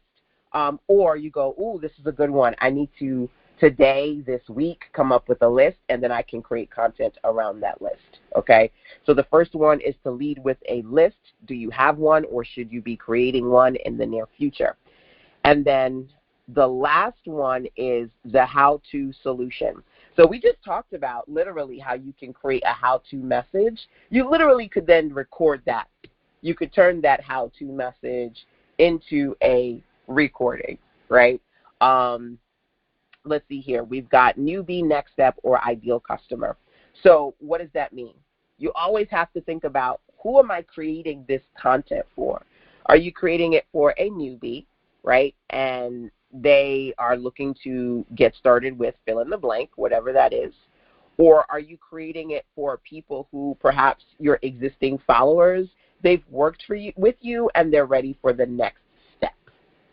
Speaker 1: Or you go, ooh, this is a good one. I need to, today, this week, come up with a list, and then I can create content around that list, okay? So the first one is to lead with a list. Do you have one, or should you be creating one in the near future? And then the last one is the how-to solution. So we just talked about literally how you can create a how-to message. You literally could then record that. You could turn that how-to message into a recording, right? Let's see here. We've got newbie, next step, or ideal customer. So what does that mean? You always have to think about, who am I creating this content for? Are you creating it for a newbie, right? And they are looking to get started with fill in the blank, whatever that is? Or are you creating it for people who perhaps your existing followers, they've worked for you with you and they're ready for the next step,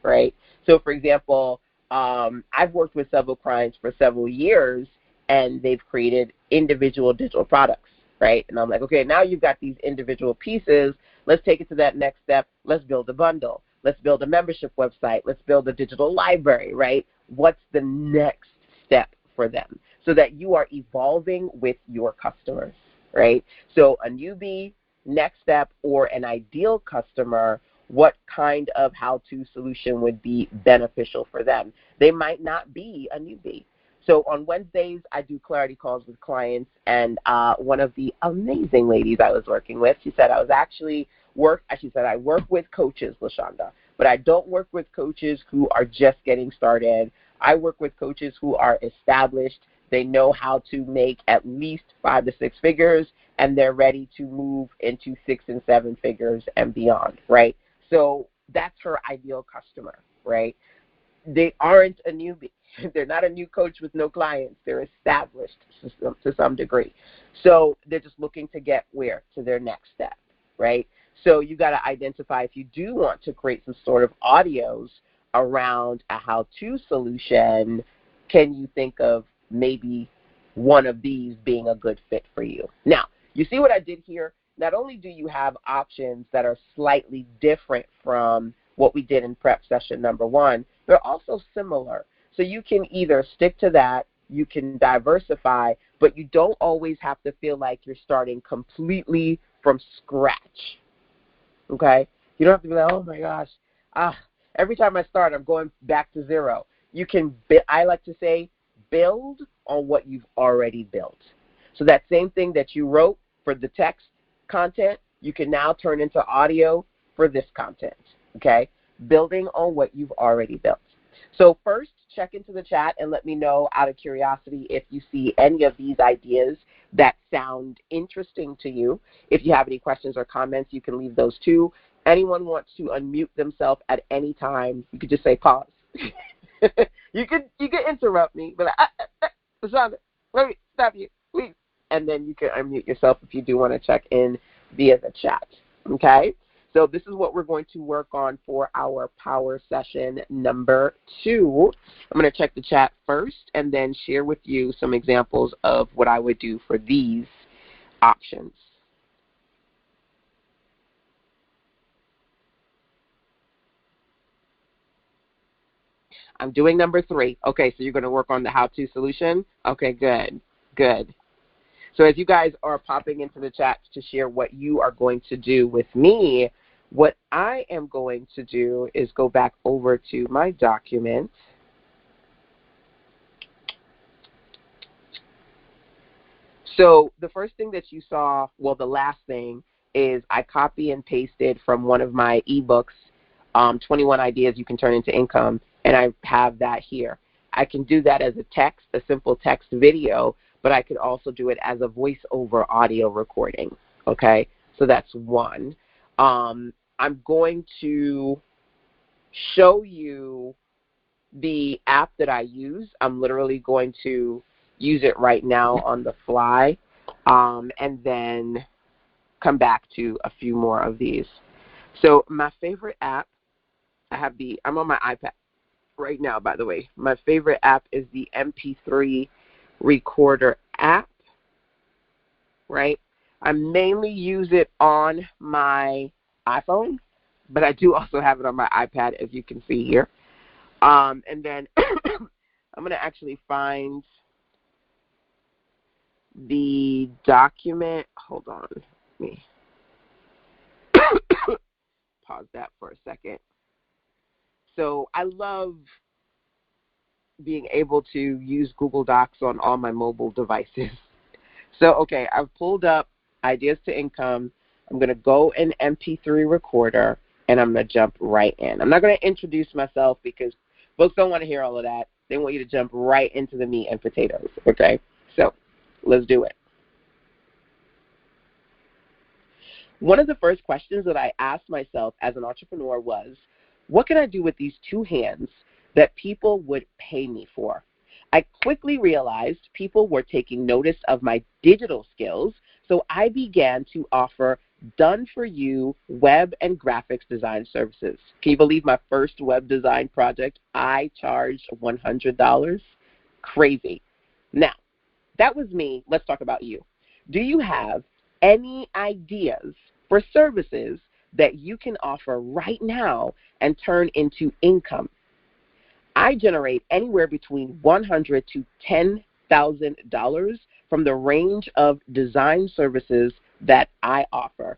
Speaker 1: right? So for example, I've worked with several clients for several years and they've created individual digital products, right? And I'm like, okay, now you've got these individual pieces. Let's take it to that next step. Let's build a bundle. Let's build a membership website. Let's build a digital library, right? What's the next step for them so that you are evolving with your customers, right? So a newbie, next step, or an ideal customer, what kind of how-to solution would be beneficial for them? They might not be a newbie. So on Wednesdays, I do clarity calls with clients, and one of the amazing ladies I was working with, she said, I work with coaches, LaShonda, but I don't work with coaches who are just getting started. I work with coaches who are established. They know how to make at least 5 to 6 figures, and they're ready to move into 6 and 7 figures and beyond, right? So that's her ideal customer, right? They aren't a newbie. They're not a new coach with no clients. They're established to some degree. So they're just looking to get where? To their next step, right? So you got to identify if you do want to create some sort of audios around a how-to solution, can you think of maybe one of these being a good fit for you? Now, you see what I did here? Not only do you have options that are slightly different from what we did in prep session number 1, they're also similar. So you can either stick to that, you can diversify, but you don't always have to feel like you're starting completely from scratch, okay? You don't have to be like, oh my gosh, every time I start, I'm going back to zero. You can, I like to say, build on what you've already built. So that same thing that you wrote for the text content, you can now turn into audio for this content, okay? Building on what you've already built. So first, check into the chat and let me know out of curiosity if you see any of these ideas that sound interesting to you. If you have any questions or comments, you can leave those too. Anyone wants to unmute themselves at any time, you could just say pause. you can interrupt me, but LaShonda, let me stop you, please. And then you can unmute yourself if you do want to check in via the chat, okay? So this is what we're going to work on for our power session number 2. I'm going to check the chat first and then share with you some examples of what I would do for these options. I'm doing number 3. Okay, so you're going to work on the how-to solution? Okay, good, good. So as you guys are popping into the chat to share what you are going to do with me, what I am going to do is go back over to my document. So the first thing that you saw, well, the last thing, is I copy and pasted from one of my ebooks, 21 Ideas You Can Turn Into Income, and I have that here. I can do that as a text, a simple text video, but I could also do it as a voiceover audio recording, okay? So that's one. I'm going to show you the app that I use. I'm literally going to use it right now on the fly, and then come back to a few more of these. So my favorite app, I'm on my iPad right now, by the way. My favorite app is the MP3 Recorder app, right? I mainly use it on my iPhone, but I do also have it on my iPad, as you can see here. And then I'm going to actually find the document. Hold on. Let me pause that for a second. So I love being able to use Google Docs on all my mobile devices. So, okay, I've pulled up Ideas to Income. I'm going to go in MP3 Recorder, and I'm going to jump right in. I'm not going to introduce myself because folks don't want to hear all of that. They want you to jump right into the meat and potatoes, okay? So let's do it. One of the first questions that I asked myself as an entrepreneur was, what can I do with these 2 hands that people would pay me for. I quickly realized people were taking notice of my digital skills, so I began to offer done-for-you web and graphics design services. Can you believe my first web design project, I charged $100? Crazy. Now, that was me. Let's talk about you. Do you have any ideas for services that you can offer right now and turn into income? I generate anywhere between $100 to $10,000 from the range of design services that I offer.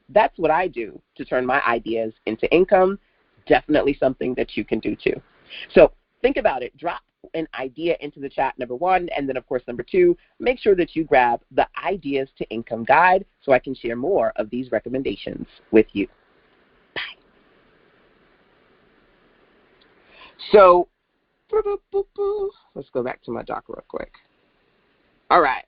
Speaker 1: That's what I do to turn my ideas into income. Definitely something that you can do too. So think about it. Drop an idea into the chat, number one, and then, of course, number two, make sure that you grab the Ideas to Income Guide so I can share more of these recommendations with you. Bye. So let's go back to my doc real quick. All right.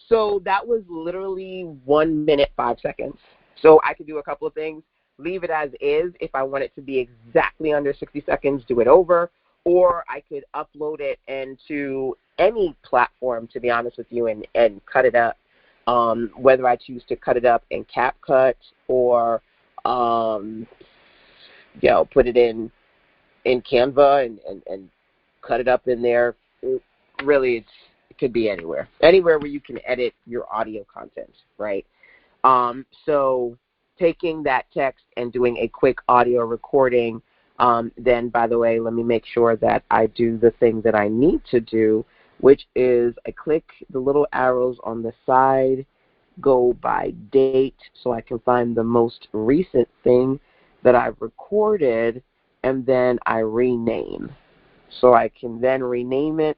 Speaker 1: So that was literally 1 minute, 5 seconds. So I could do a couple of things. Leave it as is. If I want it to be exactly under 60 seconds, do it over. Or I could upload it into any platform, to be honest with you, and cut it up. Whether I choose to cut it up in CapCut or, put it in Canva and cut it up in there. Really, it could be anywhere. Anywhere where you can edit your audio content, right? So taking that text and doing a quick audio recording, then, by the way, let me make sure that I do the thing that I need to do, which is I click the little arrows on the side, go by date so I can find the most recent thing that I've recorded, and then I rename. So I can then rename it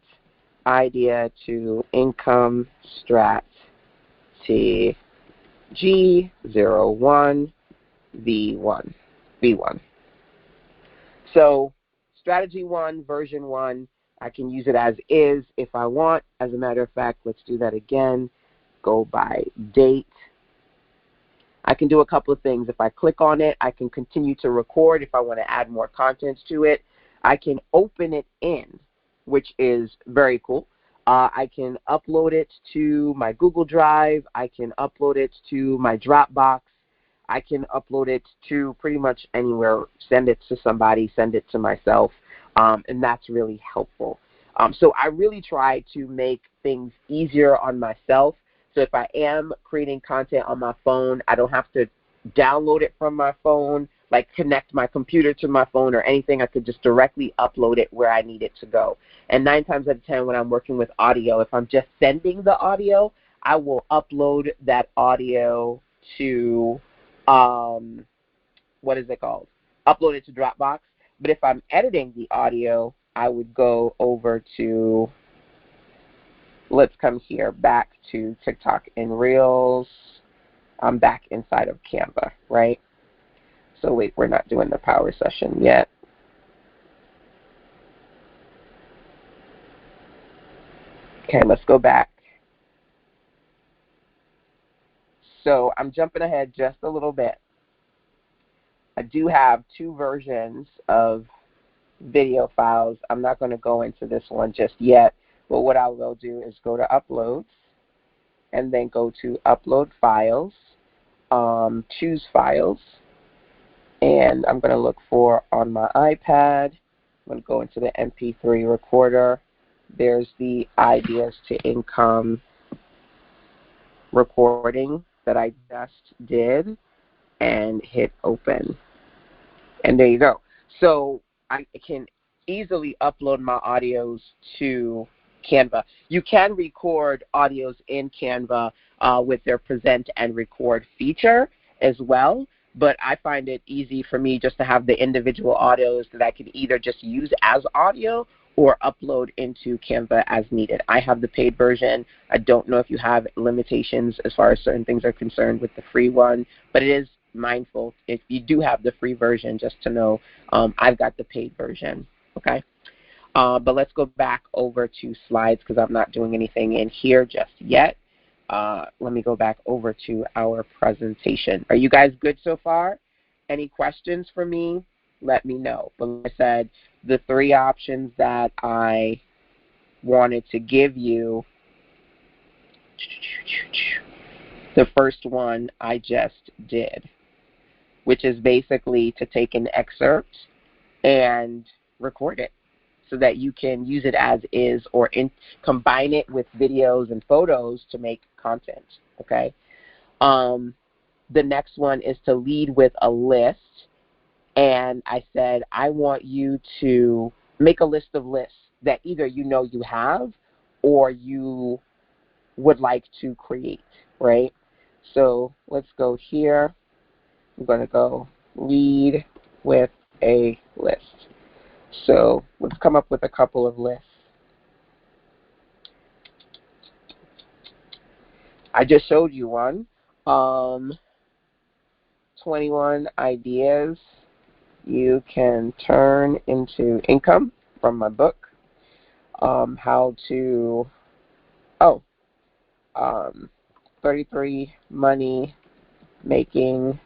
Speaker 1: Idea to Income Strategy G01 V1. So strategy 1, version 1, I can use it as is if I want. As a matter of fact, let's do that again. Go by date. I can do a couple of things. If I click on it, I can continue to record. If I want to add more content to it, I can open it in, which is very cool. I can upload it to my Google Drive. I can upload it to my Dropbox. I can upload it to pretty much anywhere, send it to somebody, send it to myself, and that's really helpful. So I really try to make things easier on myself. So if I am creating content on my phone, I don't have to download it from my phone, like connect my computer to my phone or anything. I could just directly upload it where I need it to go. And 9 times out of 10 when I'm working with audio, if I'm just sending the audio, I will upload that audio to, upload it to Dropbox. But if I'm editing the audio, I would go over to, let's come here, back to TikTok and Reels. I'm back inside of Canva, right? So wait, we're not doing the power session yet. Okay, let's go back. So I'm jumping ahead just a little bit. I do have 2 versions of video files. I'm not going to go into this one just yet, but what I will do is go to Uploads and then go to Upload Files, choose Files, and I'm going to look for on my iPad. I'm going to go into the MP3 recorder. There's the Ideas to Income recording that I just did, and hit open. And there you go. So I can easily upload my audios to Canva. You can record audios in Canva with their present and record feature as well, but I find it easy for me just to have the individual audios that I can either just use as audio or upload into Canva as needed. I have the paid version. I don't know if you have limitations as far as certain things are concerned with the free one, but it is mindful if you do have the free version just to know I've got the paid version, okay? But let's go back over to slides because I'm not doing anything in here just yet. Let me go back over to our presentation. Are you guys good so far? Any questions for me? Let me know. But like I said, the three options that I wanted to give you, the first one I just did, which is basically to take an excerpt and record it so that you can use it as is or combine it with videos and photos to make content, okay? The next one is to lead with a list. And I said, I want you to make a list of lists that either you know you have or you would like to create, right? So let's go here. I'm going to go lead with a list. So let's come up with a couple of lists. I just showed you one. 21 ideas you can turn into income from my book. How to, 33 money making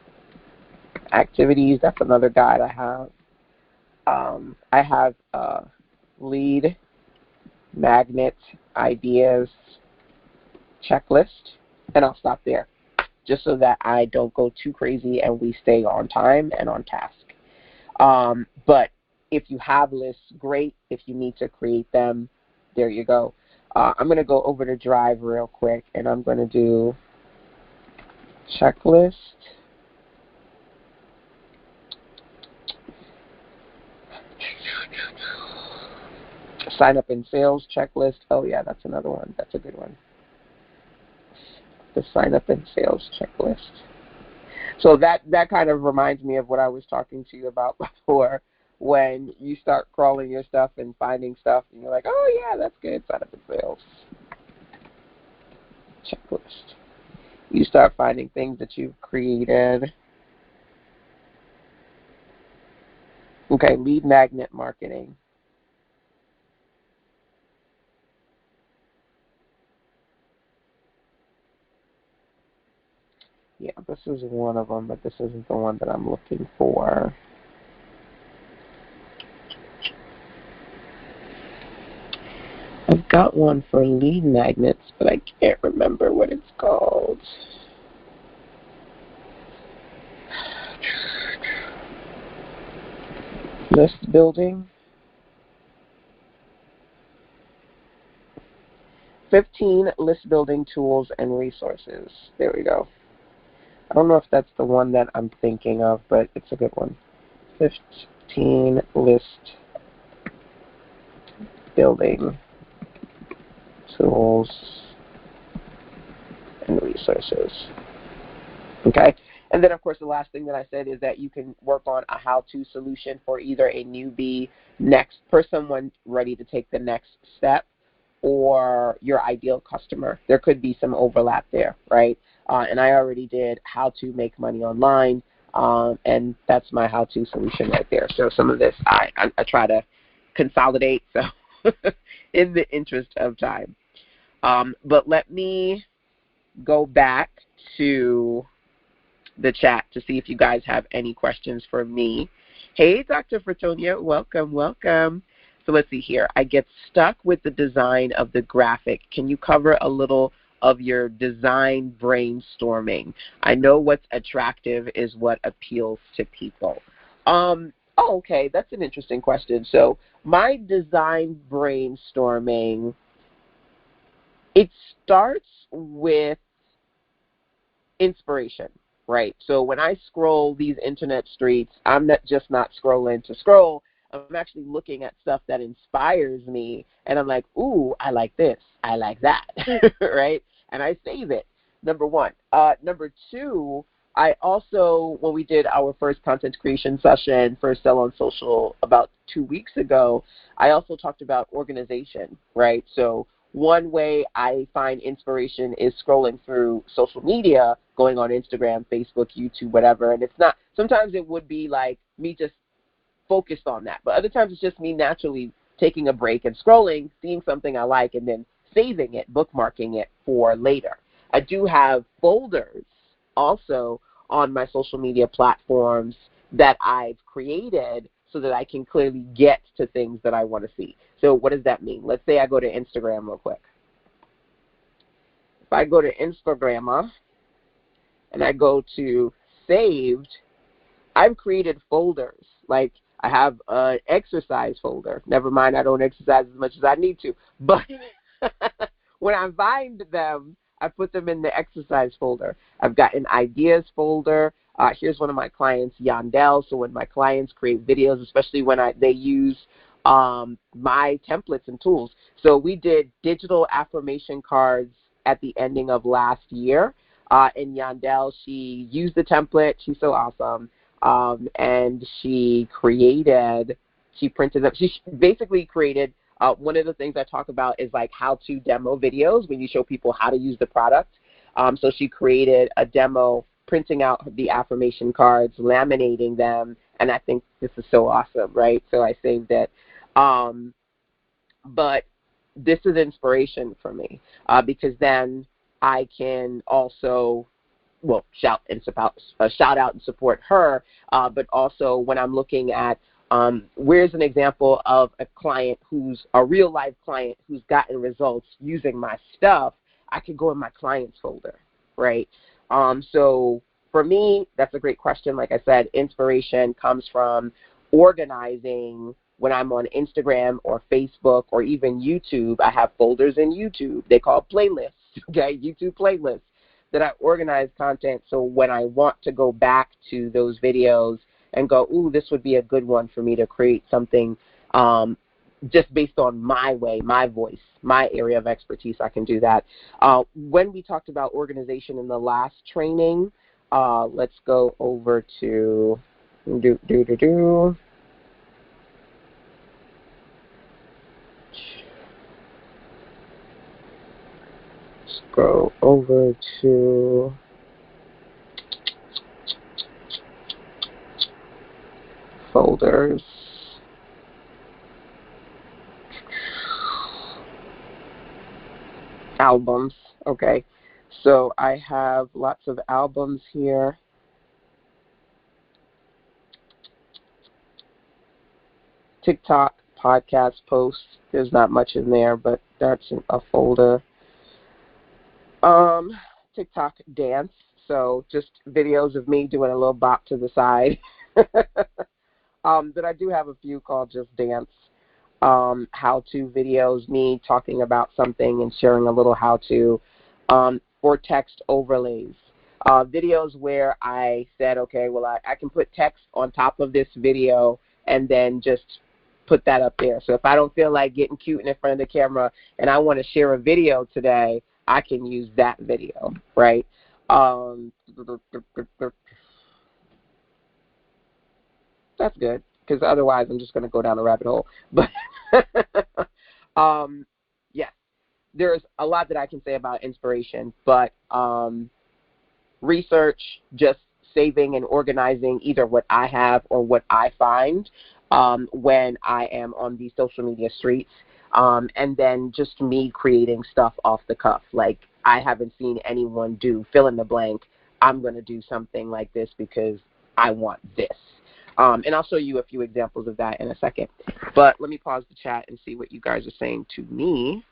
Speaker 1: activities. That's another guide I have. I have lead magnet ideas checklist, and I'll stop there just so that I don't go too crazy and we stay on time and on task. But if you have lists, great. If you need to create them, there you go. I'm going to go over to Drive real quick, and I'm going to do checklist. Sign up in sales checklist. Oh, yeah, that's another one. That's a good one. The sign up in sales checklist. So that kind of reminds me of what I was talking to you about before, when you start crawling your stuff and finding stuff, and you're like, oh, yeah, that's good. Sign up in sales checklist. You start finding things that you've created. Okay, lead magnet marketing. Yeah, this is one of them, but this isn't the one that I'm looking for. I've got one for lead magnets, but I can't remember what it's called. List building. 15 list building tools and resources. There we go. I don't know if that's the one that I'm thinking of, but it's a good one. 15 list building tools and resources. Okay? And then, of course, the last thing that I said is that you can work on a how-to solution for either a newbie for someone ready to take the next step, or your ideal customer. There could be some overlap there, right? And I already did how to make money online, and that's my how-to solution right there. So some of this I try to consolidate, so in the interest of time. But let me go back to the chat to see if you guys have any questions for me. Hey, Dr. Fratonia, welcome, welcome. So let's see here. I get stuck with the design of the graphic. Can you cover a little of your design brainstorming? I know what's attractive is what appeals to people. Okay, that's an interesting question. So my design brainstorming, it starts with inspiration, right? So when I scroll these internet streets, I'm not scrolling to scroll. I'm actually looking at stuff that inspires me, and I'm like, ooh, I like this, I like that, right? And I save it, number one. Number two, I also, when we did our first content creation session for Sell on Social about 2 weeks ago, I also talked about organization, right? So one way I find inspiration is scrolling through social media, going on Instagram, Facebook, YouTube, whatever, and it's not, sometimes it would be like me just focused on that. But other times it's just me naturally taking a break and scrolling, seeing something I like, and then saving it, bookmarking it for later. I do have folders also on my social media platforms that I've created so that I can clearly get to things that I want to see. So what does that mean? Let's say I go to Instagram real quick. If I go to Instagram and I go to saved, I've created folders. Like I have an exercise folder. Never mind, I don't exercise as much as I need to. But when I find them, I put them in the exercise folder. I've got an ideas folder. Here's one of my clients, Yandel. So when my clients create videos, especially when they use my templates and tools. So we did digital affirmation cards at the ending of last year. And Yandel, she used the template. She's so awesome. And she printed them. She basically created, one of the things I talk about is like how-to demo videos when you show people how to use the product. So she created a demo, printing out the affirmation cards, laminating them, and I think this is so awesome, right? So I saved it. But this is inspiration for me because then I can also, well, shout out and support her, but also when I'm looking at where's an example of a client who's a real life client who's gotten results using my stuff, I could go in my clients folder, right? So for me, that's a great question. Like I said, inspiration comes from organizing. When I'm on Instagram or Facebook or even YouTube, I have folders in YouTube. They call playlists, okay, YouTube playlists that I organize content. So when I want to go back to those videos and go, ooh, this would be a good one for me to create something just based on my way, my voice, my area of expertise, I can do that. When we talked about organization in the last training, let's go over to Let's go over to folders. Albums. Okay. So I have lots of albums here. TikTok, podcast posts. There's not much in there, but that's a folder. TikTok dance, so just videos of me doing a little bop to the side. But I do have a few called just dance. How-to videos, me talking about something and sharing a little how-to. Or text overlays. Videos where I said, okay, well, I can put text on top of this video and then just put that up there. So if I don't feel like getting cute in front of the camera and I want to share a video today, I can use that video, right? That's good, because otherwise I'm just going to go down a rabbit hole. But yes, there's a lot that I can say about inspiration, but research, just saving and organizing either what I have or what I find when I am on the social media streets. And then just me creating stuff off the cuff. Like, I haven't seen anyone do fill in the blank. I'm going to do something like this because I want this. And I'll show you a few examples of that in a second. But let me pause the chat and see what you guys are saying to me.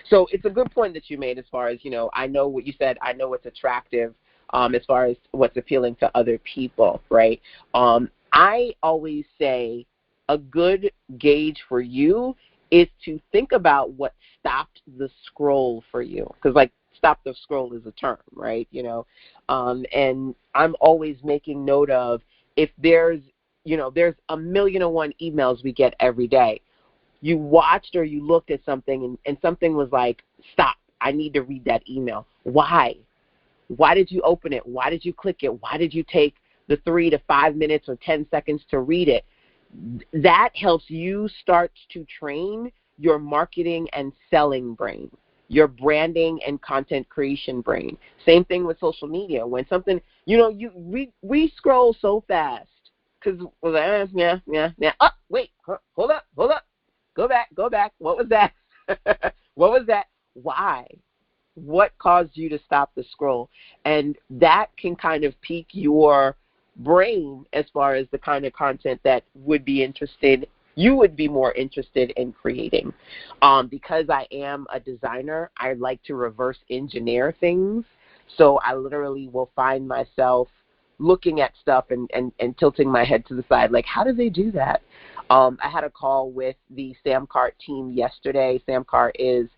Speaker 1: So it's a good point that you made as far as, I know what you said. I know what's attractive as far as what's appealing to other people, right? I always say a good gauge for you is to think about what stopped the scroll for you. Because, like, stop the scroll is a term, right? And I'm always making note of if there's a 1,000,001 emails we get every day. You watched or you looked at something and something was like, stop, I need to read that email. Why? Why did you open it? Why did you click it? Why did you take the 3 to 5 minutes or 10 seconds to read it? That helps you start to train your marketing and selling brain, your branding and content creation brain. Same thing with social media. When something, we scroll so fast because yeah. Oh, wait, hold up. Go back. What was that? What was that? Why? What caused you to stop the scroll? And that can kind of pique your brain as far as the kind of content that you would be more interested in creating. Because I am a designer, I like to reverse engineer things. So I literally will find myself looking at stuff and tilting my head to the side, like, how do they do that? I had a call with the Samcart team yesterday. Samcart is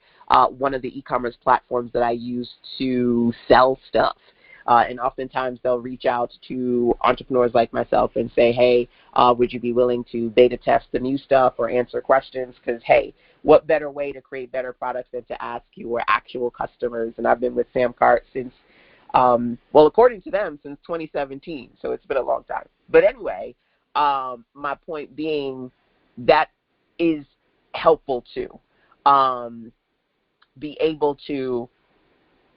Speaker 1: one of the e-commerce platforms that I use to sell stuff. And oftentimes they'll reach out to entrepreneurs like myself and say, hey, would you be willing to beta test the new stuff or answer questions? Because, hey, what better way to create better products than to ask your actual customers? And I've been with Samcart since, according to them, since 2017. So it's been a long time. But anyway, my point being, that is helpful too. Be able to,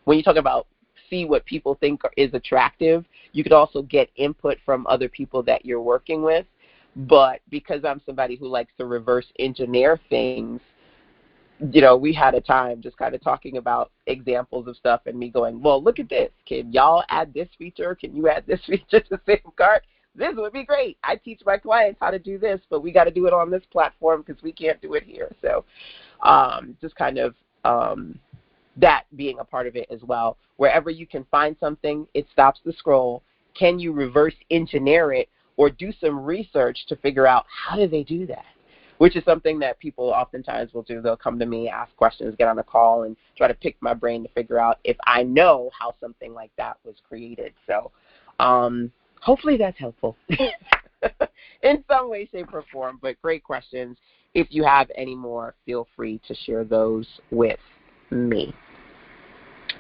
Speaker 1: when you talk about see what people think is attractive, you could also get input from other people that you're working with. But because I'm somebody who likes to reverse engineer things, we had a time just kind of talking about examples of stuff and me going, well, look at this. Can y'all add this feature? Can you add this feature to Samcart? This would be great. I teach my clients how to do this, but we got to do it on this platform because we can't do it here. So just kind of that being a part of it as well. Wherever you can find something, it stops the scroll. Can you reverse engineer it or do some research to figure out how do they do that? Which is something that people oftentimes will do. They'll come to me, ask questions, get on a call, and try to pick my brain to figure out if I know how something like that was created. So hopefully that's helpful in some way, shape, or form. But great questions. If you have any more, feel free to share those with me.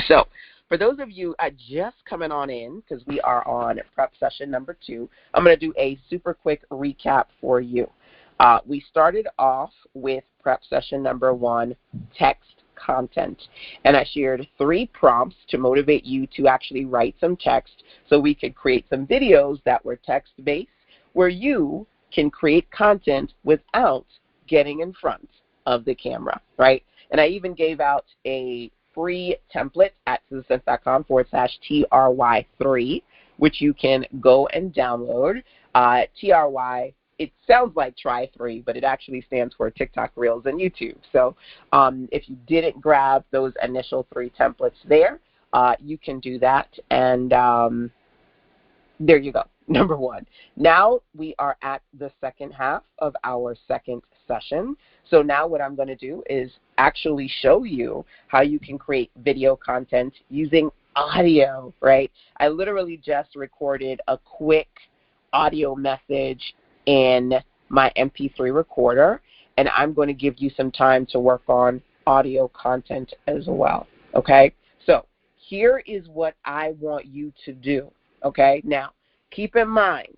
Speaker 1: So for those of you just coming on in, because we are on prep session number 2, I'm going to do a super quick recap for you. We started off with prep session number 1, text content, and I shared 3 prompts to motivate you to actually write some text so we could create some videos that were text-based where you can create content without getting in front of the camera, right? And I even gave out a free template at susansense.com/TRY3, which you can go and download. TRY, it sounds like try 3, but it actually stands for TikTok, Reels, and YouTube. So if you didn't grab those initial 3 templates there, you can do that. And there you go, number 1. Now we are at the second half of our second session. So now what I'm going to do is actually show you how you can create video content using audio, right? I literally just recorded a quick audio message in my MP3 recorder, and I'm going to give you some time to work on audio content as well, okay? So here is what I want you to do, okay? Now, keep in mind,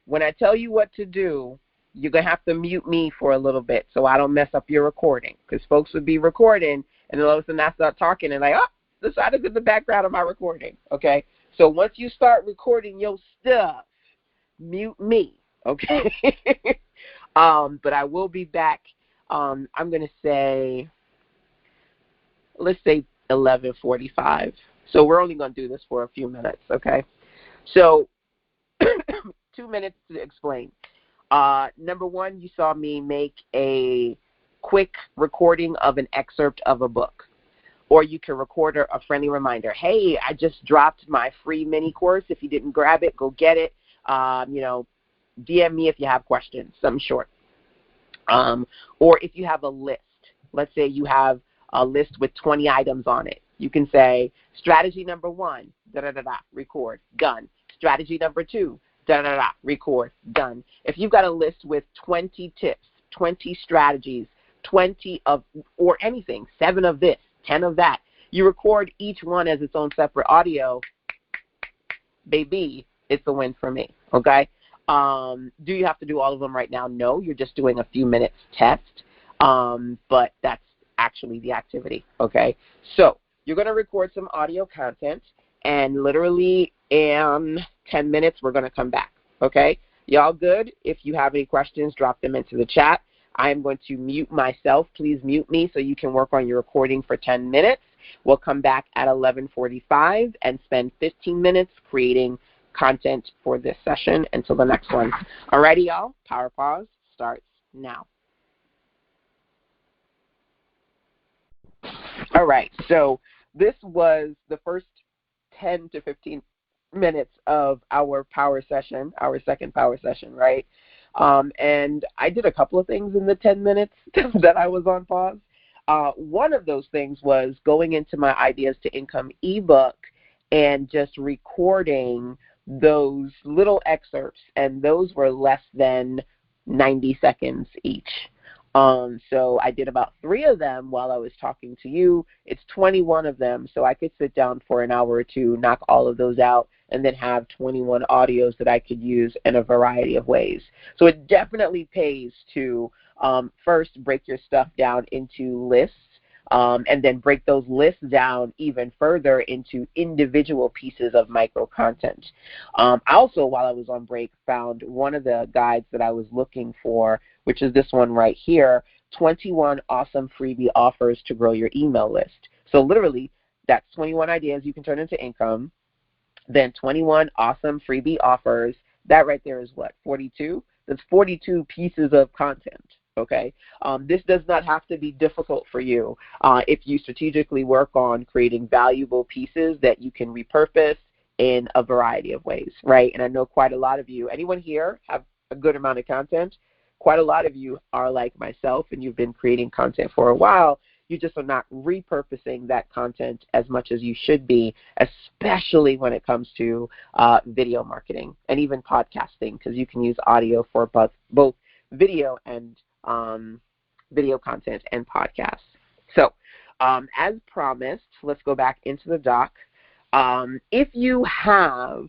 Speaker 1: when I tell you what to do, you're going to have to mute me for a little bit so I don't mess up your recording, because folks would be recording, and then all of a sudden I start talking, and like, oh, the sound is in the background of my recording, okay? So once you start recording your stuff, mute me, okay? But I will be back, I'm going to say, let's say 11:45. So we're only going to do this for a few minutes, okay? So 2 minutes to explain. Number 1, you saw me make a quick recording of an excerpt of a book. Or you can record a friendly reminder. Hey, I just dropped my free mini course. If you didn't grab it, go get it. DM me if you have questions, something short. Or if you have a list. Let's say you have a list with 20 items on it. You can say, strategy number 1, da-da-da-da, record, done. Strategy number 2, da-da-da-da, record, done. If you've got a list with 20 tips, 20 strategies, 20 of, or anything, 7 of this, 10 of that, you record each one as its own separate audio, baby, it's a win for me, okay? Do you have to do all of them right now? No, you're just doing a few minutes test, but that's actually the activity, okay? So you're going to record some audio content, and literally in 10 minutes, we're going to come back, okay? Y'all good? If you have any questions, drop them into the chat. I am going to mute myself. Please mute me so you can work on your recording for 10 minutes. We'll come back at 11:45 and spend 15 minutes creating content for this session until the next one. Alrighty, y'all. Power Pause starts now. All right, so this was the first 10 to 15 minutes of our power session, our second power session, right? And I did a couple of things in the 10 minutes that I was on pause. One of those things was going into my Ideas to Income ebook and just recording those little excerpts, and those were less than 90 seconds each. So I did about 3 of them while I was talking to you. It's 21 of them, so I could sit down for an hour or two, knock all of those out, and then have 21 audios that I could use in a variety of ways. So it definitely pays to first break your stuff down into lists, and then break those lists down even further into individual pieces of micro content. I also, while I was on break, found one of the guides that I was looking for, which is this one right here, 21 awesome freebie offers to grow your email list. So literally, that's 21 ideas you can turn into income, then 21 awesome freebie offers. That right there is what, 42? That's 42 pieces of content. Okay, this does not have to be difficult for you if you strategically work on creating valuable pieces that you can repurpose in a variety of ways, right? And I know quite a lot of you, anyone here have a good amount of content? Quite a lot of you are like myself, and you've been creating content for a while. You just are not repurposing that content as much as you should be, especially when it comes to video marketing and even podcasting, because you can use audio for both video and video content and podcasts. So as promised, let's go back into the doc. If you have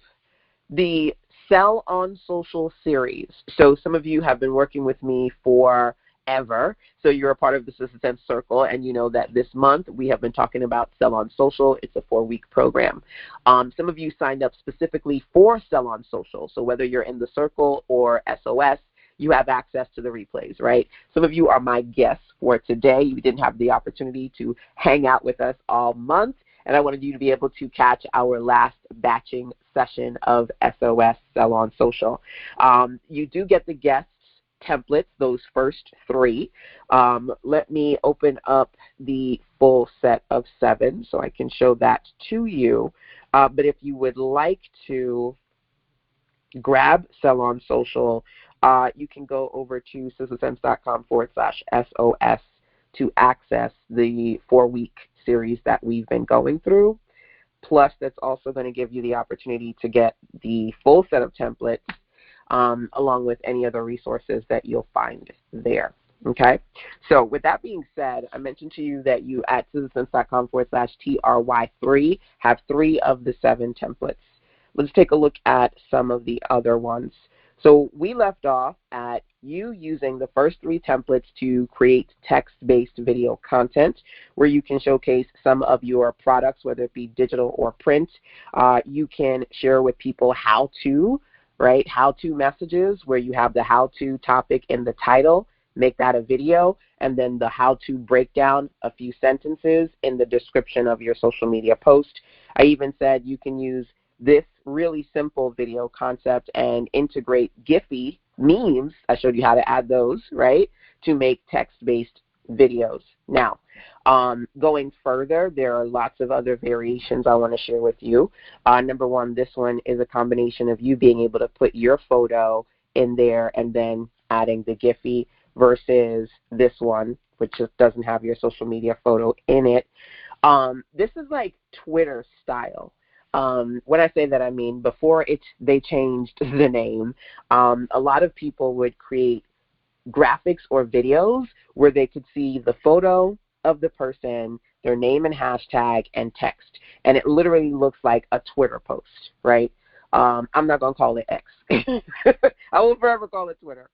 Speaker 1: the Sell on Social series, so some of you have been working with me forever, so you're a part of the Assistant Circle, and you know that this month we have been talking about Sell on Social. It's a 4-week program. Some of you signed up specifically for Sell on Social, so whether you're in the Circle or SOS, you have access to the replays, right? Some of you are my guests for today. You didn't have the opportunity to hang out with us all month, and I wanted you to be able to catch our last batching session of SOS, Sell on Social. You do get the guests templates, those first 3. Let me open up the full set of 7 so I can show that to you. But if you would like to grab Sell on Social, you can go over to systems.com/SOS to access the 4-week series that we've been going through. Plus, that's also going to give you the opportunity to get the full set of templates along with any other resources that you'll find there. Okay? So with that being said, I mentioned to you that you at systems.com/TRY3 have 3 of the 7 templates. Let's take a look at some of the other ones. So we left off at you using the first 3 templates to create text-based video content where you can showcase some of your products, whether it be digital or print. You can share with people how-to, right, how-to messages where you have the how-to topic in the title, make that a video, and then the how-to breakdown, a few sentences in the description of your social media post. I even said you can use this really simple video concept and integrate Giphy memes. I showed you how to add those, right, to make text-based videos. Now, going further, there are lots of other variations I want to share with you. Number 1, this one is a combination of you being able to put your photo in there and then adding the Giphy versus this one, which just doesn't have your social media photo in it. This is like Twitter style. When I say that, I mean before they changed the name, a lot of people would create graphics or videos where they could see the photo of the person, their name and hashtag, and text. And it literally looks like a Twitter post, right? I'm not going to call it X. I will forever call it Twitter.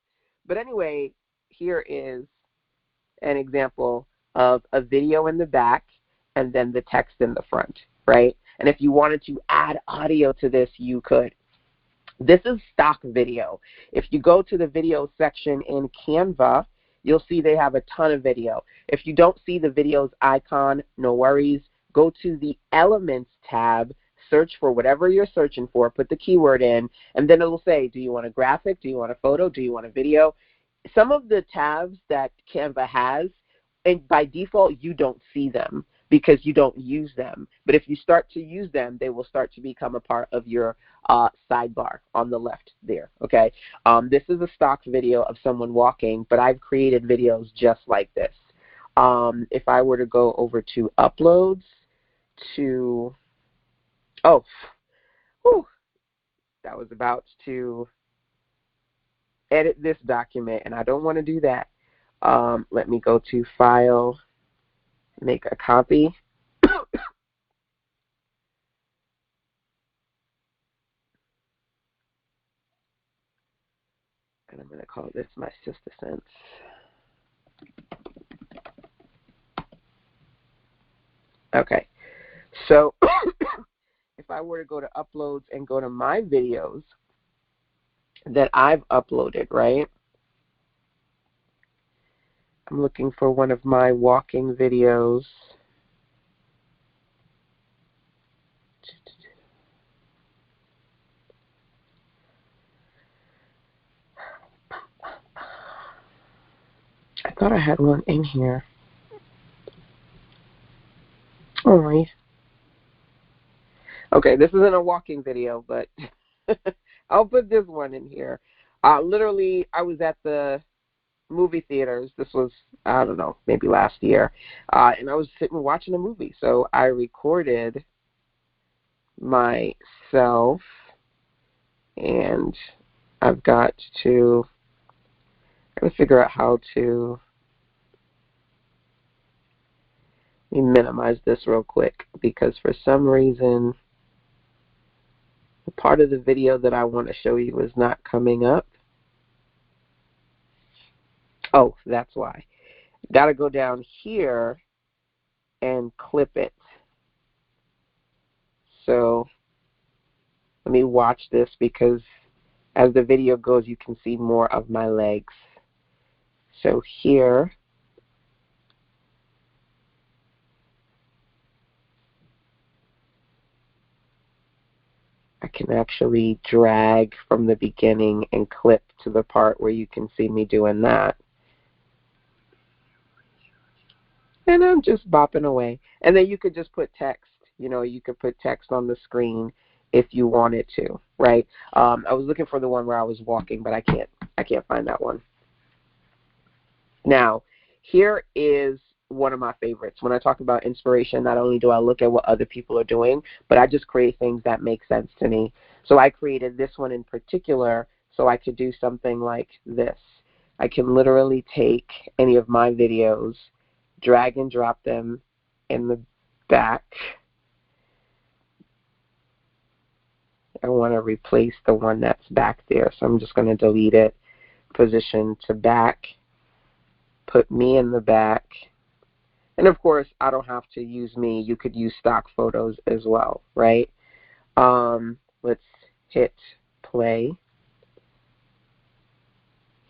Speaker 1: But anyway, here is an example of a video in the back and then the text in the front, right? And if you wanted to add audio to this, you could. This is stock video. If you go to the video section in Canva, you'll see they have a ton of video. If you don't see the videos icon, no worries. Go to the Elements tab, search for whatever you're searching for, put the keyword in, and then it'll say, do you want a graphic, do you want a photo, do you want a video? Some of the tabs that Canva has, and by default, you don't see them because you don't use them. But if you start to use them, they will start to become a part of your sidebar on the left there, okay? This is a stock video of someone walking, but I've created videos just like this. If I were to go over to uploads, that was about to edit this document, and I don't want to do that. Let me go to File, make a copy. And I'm going to call this my sister sense. Okay, so if I were to go to uploads and go to my videos that I've uploaded, right? I'm looking for one of my walking videos. I thought I had one in here. All right. Okay, this isn't a walking video, but I'll put this one in here. Literally, I was at the movie theaters. This was, I don't know, maybe last year. And I was sitting watching a movie. So I recorded myself, and I've got to figure out how to minimize this real quick, because for some reason the part of the video that I want to show you is not coming up. Oh, that's why. Got to go down here and clip it. So let me watch this, because as the video goes, you can see more of my legs. So here, I can actually drag from the beginning and clip to the part where you can see me doing that. And I'm just bopping away. And then you could just put text. You know, you could put text on the screen if you wanted to, right? I was looking for the one where I was walking, but I can't find that one. Now, here is one of my favorites. When I talk about inspiration, not only do I look at what other people are doing, but I just create things that make sense to me. So I created this one in particular so I could do something like this. I can literally take any of my videos, drag and drop them in the back. I want to replace the one that's back there, so I'm just going to delete it, position to back, put me in the back. And of course, I don't have to use me. You could use stock photos as well, right? Let's hit play.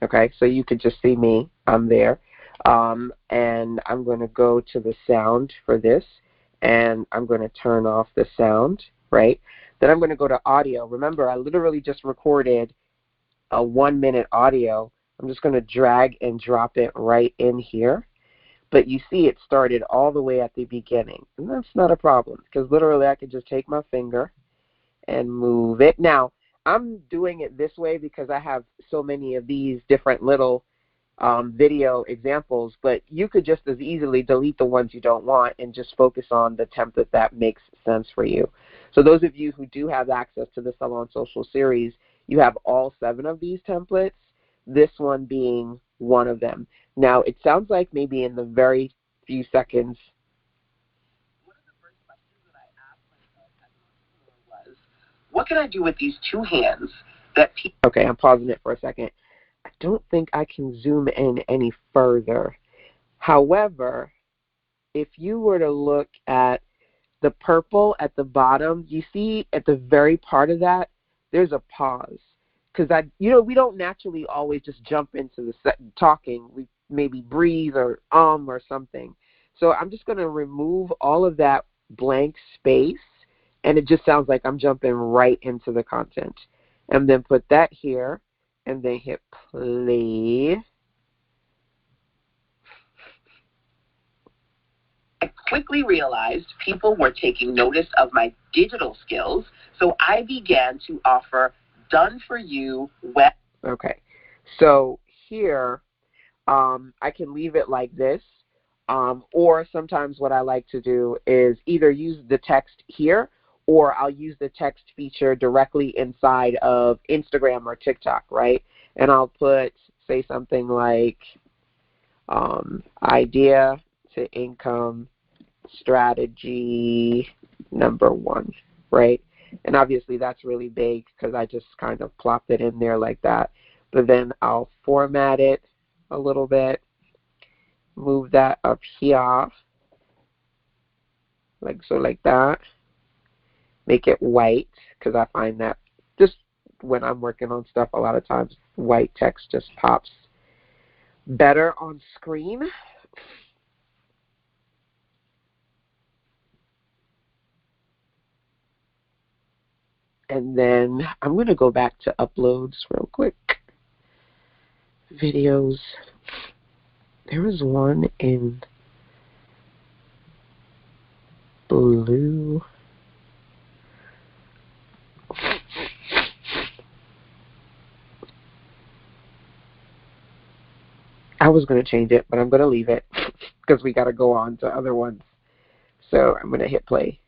Speaker 1: Okay, so you could just see me. I'm there. And I'm going to go to the sound for this, and I'm going to turn off the sound, right? Then I'm going to go to audio. Remember, I literally just recorded a 1-minute audio. I'm just going to drag and drop it right in here. But you see it started all the way at the beginning. And that's not a problem, because literally I could just take my finger and move it. Now, I'm doing it this way because I have so many of these different little video examples, but you could just as easily delete the ones you don't want and just focus on the template that makes sense for you. So those of you who do have access to the Salon Social series, you have all 7 of these templates, this one being one of them. Now, it sounds like maybe in the very few seconds, one of the first questions that I asked myself as an entrepreneur was, what can I do with these 2 hands that people... Okay, I'm pausing it for a second. I don't think I can zoom in any further. However, if you were to look at the purple at the bottom, you see at the very part of that, there's a pause. Because we don't naturally always just jump into the talking. maybe breathe or something. So I'm just going to remove all of that blank space, and it just sounds like I'm jumping right into the content. And then put that here, and then hit play. I quickly realized people were taking notice of my digital skills, so I began to offer done-for-you web. Okay, so here I can leave it like this, or sometimes what I like to do is either use the text here, or I'll use the text feature directly inside of Instagram or TikTok, right? And I'll say something like idea to income strategy number 1, right? And obviously that's really big because I just kind of plopped it in there like that. But then I'll format it a little bit, move that up here, like so, like that. Make it white because I find that just when I'm working on stuff, a lot of times white text just pops better on screen. And then I'm going to go back to uploads real quick. Videos. There was one in blue. I was going to change it, but I'm going to leave it because we got to go on to other ones. So I'm going to hit play.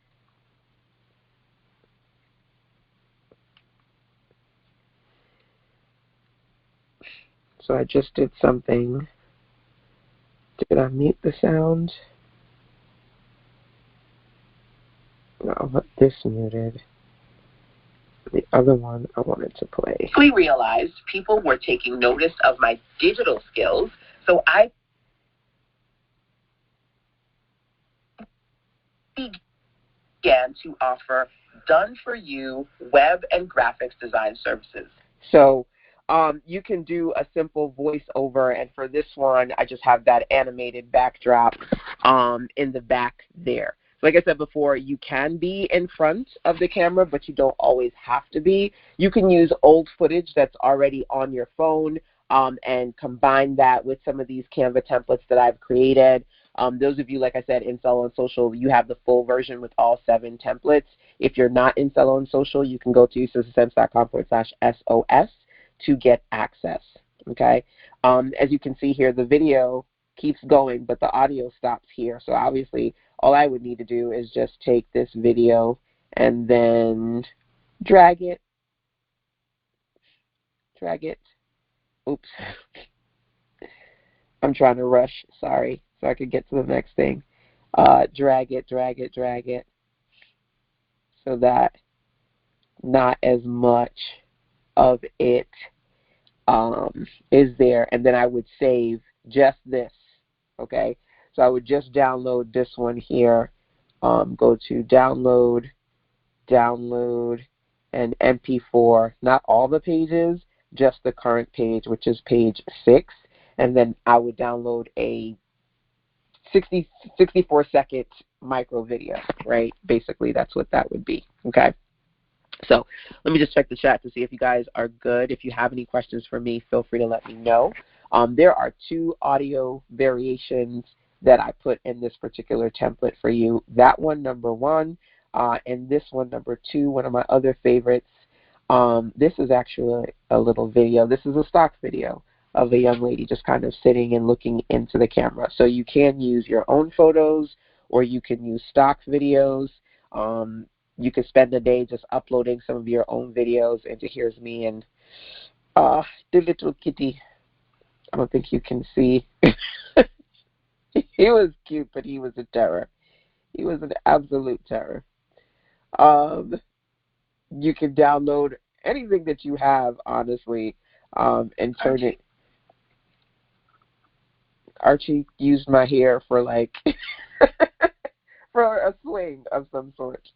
Speaker 1: So I just did something. Did I mute the sound? No, I'll let this muted. The other one I wanted to play. We realized people were taking notice of my digital skills, so I began to offer done-for-you web and graphics design services. So you can do a simple voiceover, and for this one, I just have that animated backdrop in the back there. Like I said before, you can be in front of the camera, but you don't always have to be. You can use old footage that's already on your phone and combine that with some of these Canva templates that I've created. Those of you, like I said, in Sell on Social, you have the full version with all 7 templates. If you're not in Sell on Social, you can go to usersense.com/SOS to get access, okay? As you can see here, the video keeps going, but the audio stops here. So obviously, all I would need to do is just take this video and then drag it. Oops. I'm trying to rush, sorry, so I could get to the next thing. Drag it, so that not as much of it is there. And then I would save just this, okay? So I would just download this one here. Go to download, and MP4, not all the pages, just the current page, which is page 6. And then I would download a 64-second micro video, right? Basically, that's what that would be, okay? So let me just check the chat to see if you guys are good. If you have any questions for me, feel free to let me know. There are 2 audio variations that I put in this particular template for you. That one, number 1, and this one, number 2, one of my other favorites. This is actually a little video. This is a stock video of a young lady just kind of sitting and looking into the camera. So you can use your own photos, or you can use stock videos. You can spend the day just uploading some of your own videos into Here's Me and the little kitty. I don't think you can see. He was cute, but he was a terror. He was an absolute terror. You can download anything that you have, honestly, and turn it. Archie used my hair for like for a swing of some sort.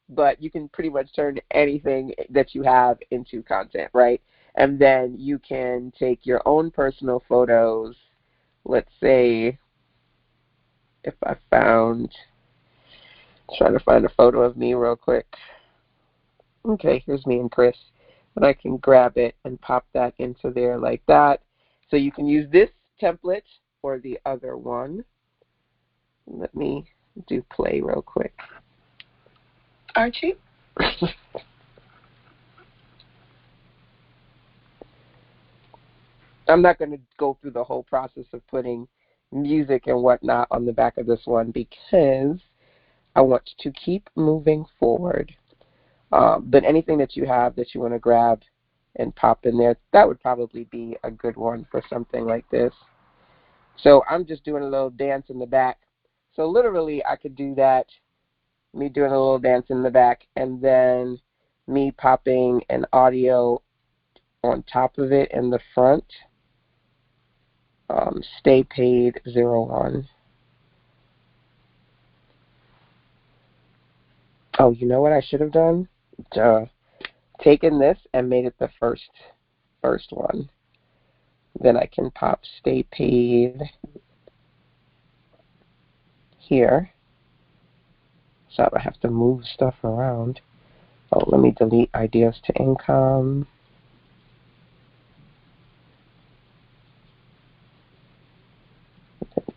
Speaker 1: But you can pretty much turn anything that you have into content, right? And then you can take your own personal photos. Let's say if I trying to find a photo of me real quick. Okay, here's me and Chris. And I can grab it and pop that into there like that. So you can use this template or the other one. Let me do play real quick. Archie? I'm not going to go through the whole process of putting music and whatnot on the back of this one because I want to keep moving forward. But anything that you have that you want to grab and pop in there, that would probably be a good one for something like this. So I'm just doing a little dance in the back. So literally I could do that, me doing a little dance in the back, and then me popping an audio on top of it in the front. Stay paid 01. Oh, you know what I should have done? Taken this and made it the first one. Then I can pop stay paid here. So I don't have to move stuff around. Oh, let me delete ideas to income.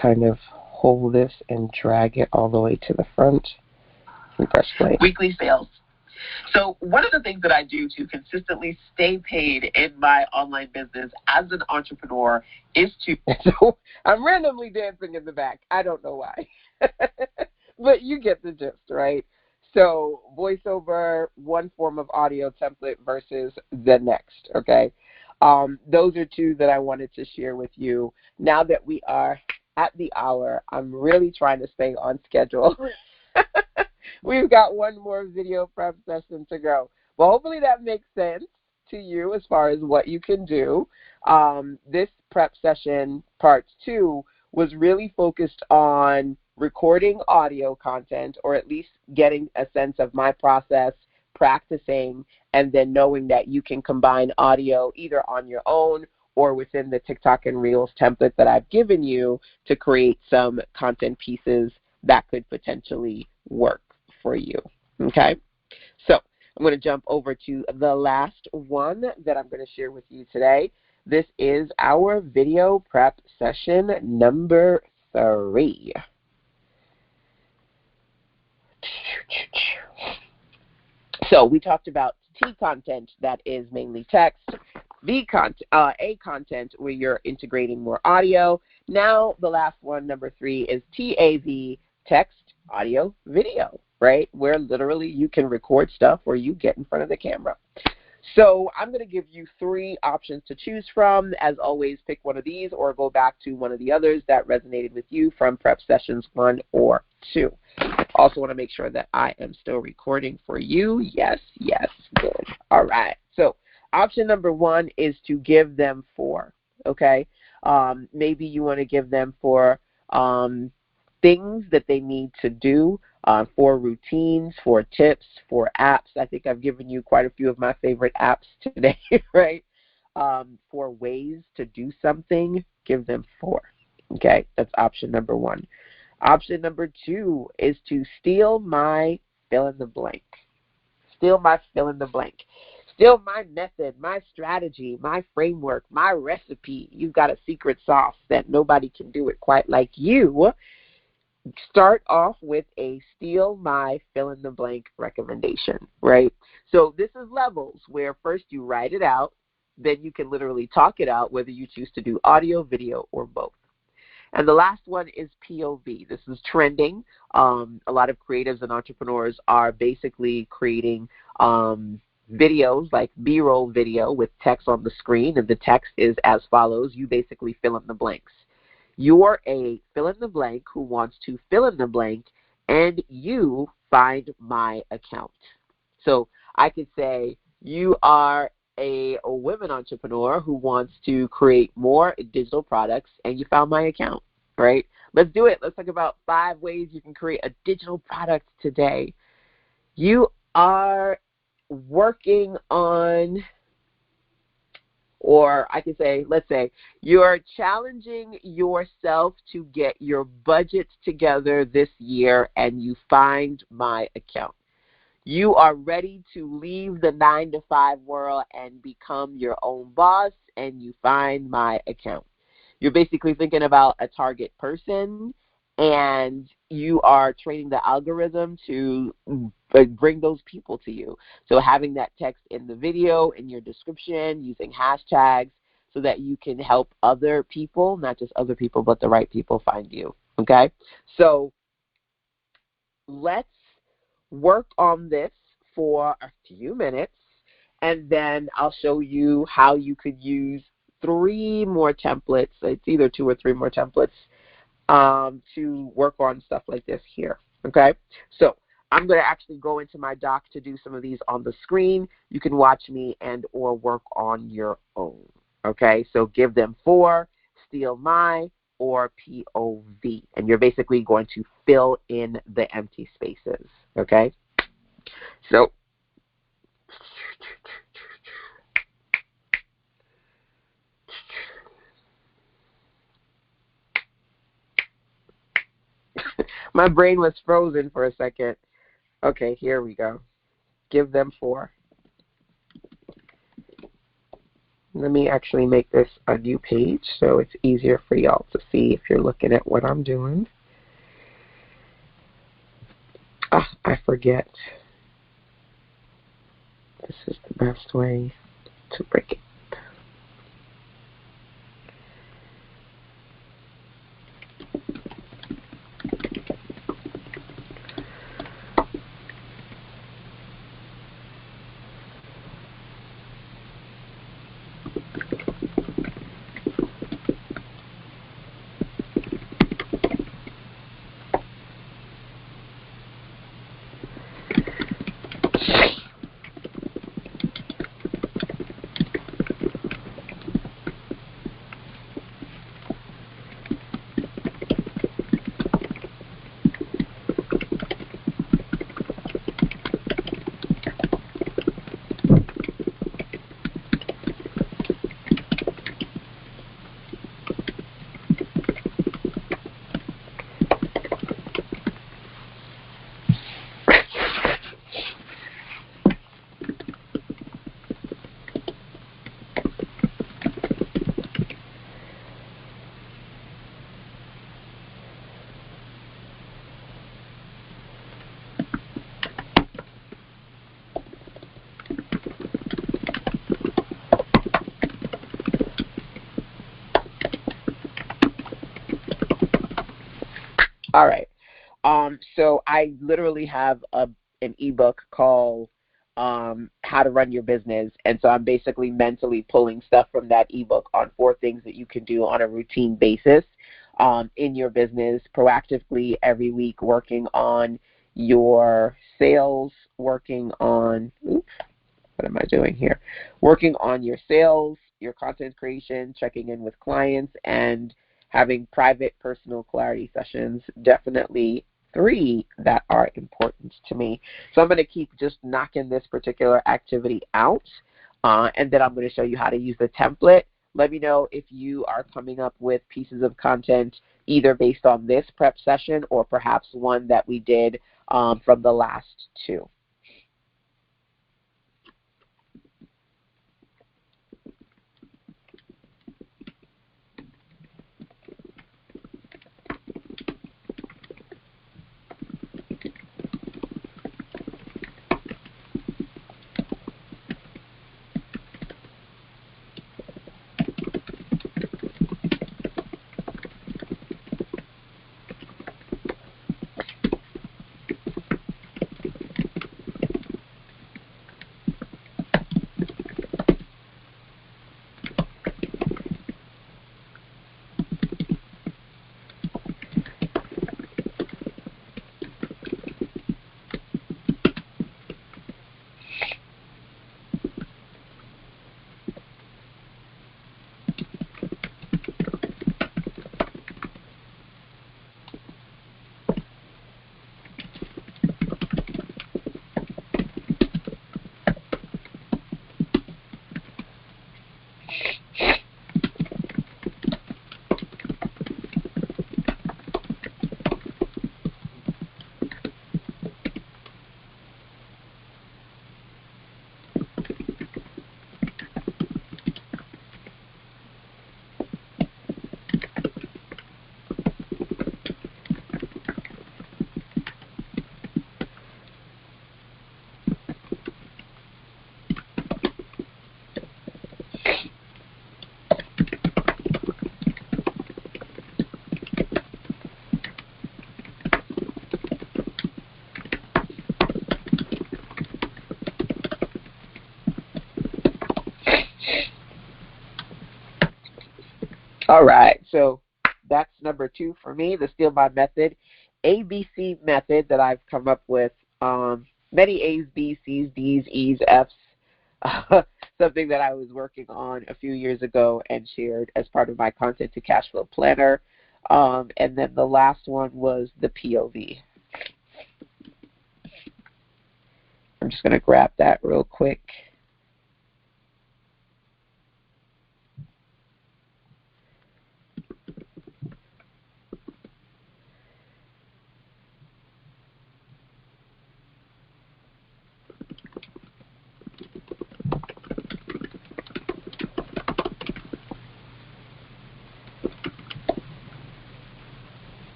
Speaker 1: Kind of hold this and drag it all the way to the front and press play. Weekly sales. So one of the things that I do to consistently stay paid in my online business as an entrepreneur is to... So I'm randomly dancing in the back. I don't know why. But you get the gist, right? So voiceover, one form of audio template versus the next, okay? Those are two that I wanted to share with you. Now that we are at the hour, I'm really trying to stay on schedule. We've got one more video prep session to go. Well, hopefully that makes sense to you as far as what you can do. This prep session, part 2, was really focused on recording audio content, or at least getting a sense of my process, practicing, and then knowing that you can combine audio either on your own or within the TikTok and Reels template that I've given you to create some content pieces that could potentially work for you, okay? So I'm going to jump over to the last one that I'm going to share with you today. This is our video prep session number 3. So we talked about T content, that is mainly text, A content where you're integrating more audio. Now the last one, number 3, is TAV, text, audio, video, right? Where literally you can record stuff or you get in front of the camera. So I'm going to give you 3 options to choose from. As always, pick one of these or go back to one of the others that resonated with you from prep sessions 1 or 2. Also want to make sure that I am still recording for you. Yes, good. All right. So option number 1 is to give them 4, okay? Maybe you want to give them for things that they need to do, for routines, for tips, for apps. I think I've given you quite a few of my favorite apps today, right? For ways to do something, give them 4. Okay, that's option number 1. Option number 2 is to steal my fill in the blank. Steal my fill in the blank. Steal my method, my strategy, my framework, my recipe. You've got a secret sauce that nobody can do it quite like you. Start off with a steal my fill in the blank recommendation, right? So this is levels where first you write it out, then you can literally talk it out, whether you choose to do audio, video, or both. And the last one is POV. This is trending. A lot of creatives and entrepreneurs are basically creating videos like B-roll video with text on the screen, and the text is as follows. You basically fill in the blanks. You're a fill in the blank who wants to fill in the blank, and you find my account. So I could say you are a women entrepreneur who wants to create more digital products, and you found my account, right? Let's do it. Let's talk about 5 ways you can create a digital product today. You are working on Or I could say, let's say, you're challenging yourself to get your budget together this year and you find my account. You are ready to leave the 9-to-5 world and become your own boss and you find my account. You're basically thinking about a target person and you are training the algorithm to bring those people to you. So having that text in the video, in your description, using hashtags so that you can help other people, not just other people, but the right people find you, okay? So let's work on this for a few minutes, and then I'll show you how you could use 3 more templates. It's either 2 or 3 more templates to work on stuff like this here, okay? So I'm going to actually go into my doc to do some of these on the screen. You can watch me and or work on your own, okay? So give them 4, steal my, or POV, and you're basically going to fill in the empty spaces, okay? So my brain was frozen for a second. Okay, here we go. Give them 4. Let me actually make this a new page so it's easier for y'all to see if you're looking at what I'm doing. I forget. This is the best way to break it. All right. So I literally have an ebook called How to Run Your Business, and so I'm basically mentally pulling stuff from that ebook on 4 things that you can do on a routine basis in your business proactively every week, working on your sales, working on what am I doing here? Working on your sales, your content creation, checking in with clients, and having private personal clarity sessions. Definitely 3 that are important to me. So I'm going to keep just knocking this particular activity out, and then I'm going to show you how to use the template. Let me know if you are coming up with pieces of content either based on this prep session or perhaps one that we did from the last 2. All right, so that's number 2 for me, the Steal My Method, ABC method that I've come up with. Many A's, B's, C's, D's, E's, F's, something that I was working on a few years ago and shared as part of my Content to Cash Flow Planner. And then the last one was the POV. I'm just going to grab that real quick.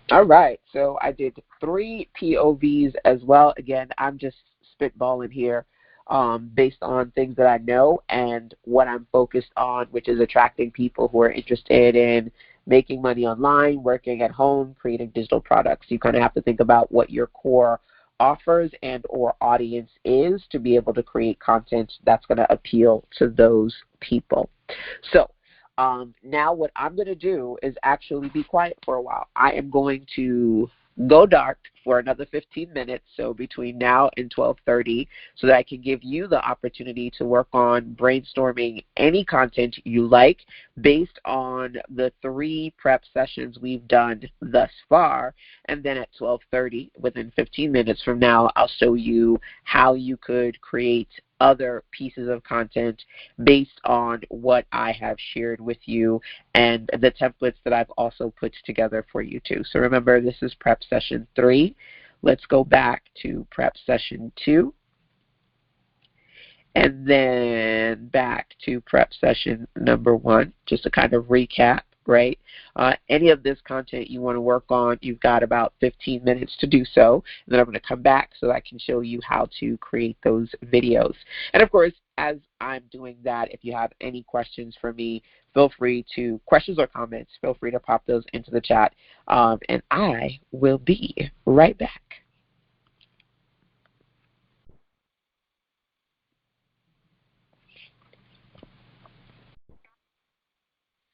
Speaker 1: All right, so I did 3 POVs as well. Again, I'm just spitballing here based on things that I know and what I'm focused on, which is attracting people who are interested in making money online, working at home, creating digital products. You kind of have to think about what your core offers and or audience is to be able to create content that's going to appeal to those people. So now what I'm going to do is actually be quiet for a while. I am going to go dark for another 15 minutes, so between now and 12:30, so that I can give you the opportunity to work on brainstorming any content you like based on the 3 prep sessions we've done thus far. And then at 12:30, within 15 minutes from now, I'll show you how you could create other pieces of content based on what I have shared with you and the templates that I've also put together for you too. So remember, this is prep session 3. Let's go back to prep session 2 and then back to prep session number 1, just to kind of recap, right? Any of this content you want to work on, you've got about 15 minutes to do so. And then I'm going to come back so I can show you how to create those videos. And of course, as I'm doing that, if you have any questions for me, feel free to, questions or comments, feel free to pop those into the chat. And I will be right back.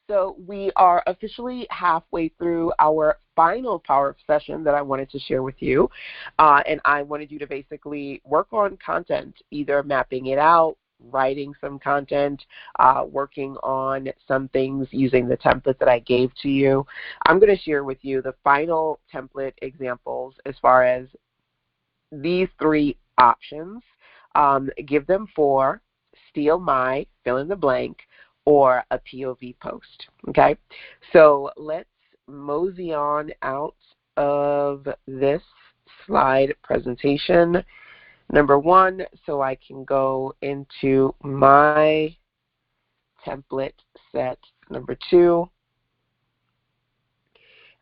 Speaker 1: So we are officially halfway through our final Power Up session that I wanted to share with you. And I wanted you to basically work on content, either mapping it out, writing some content, working on some things using the template that I gave to you. I'm going to share with you the final template examples as far as these 3 options. Give them for Steal My, fill in the blank, or a POV post, okay? So let's mosey on out of this slide presentation. Number 1, so I can go into my template set. Number 2,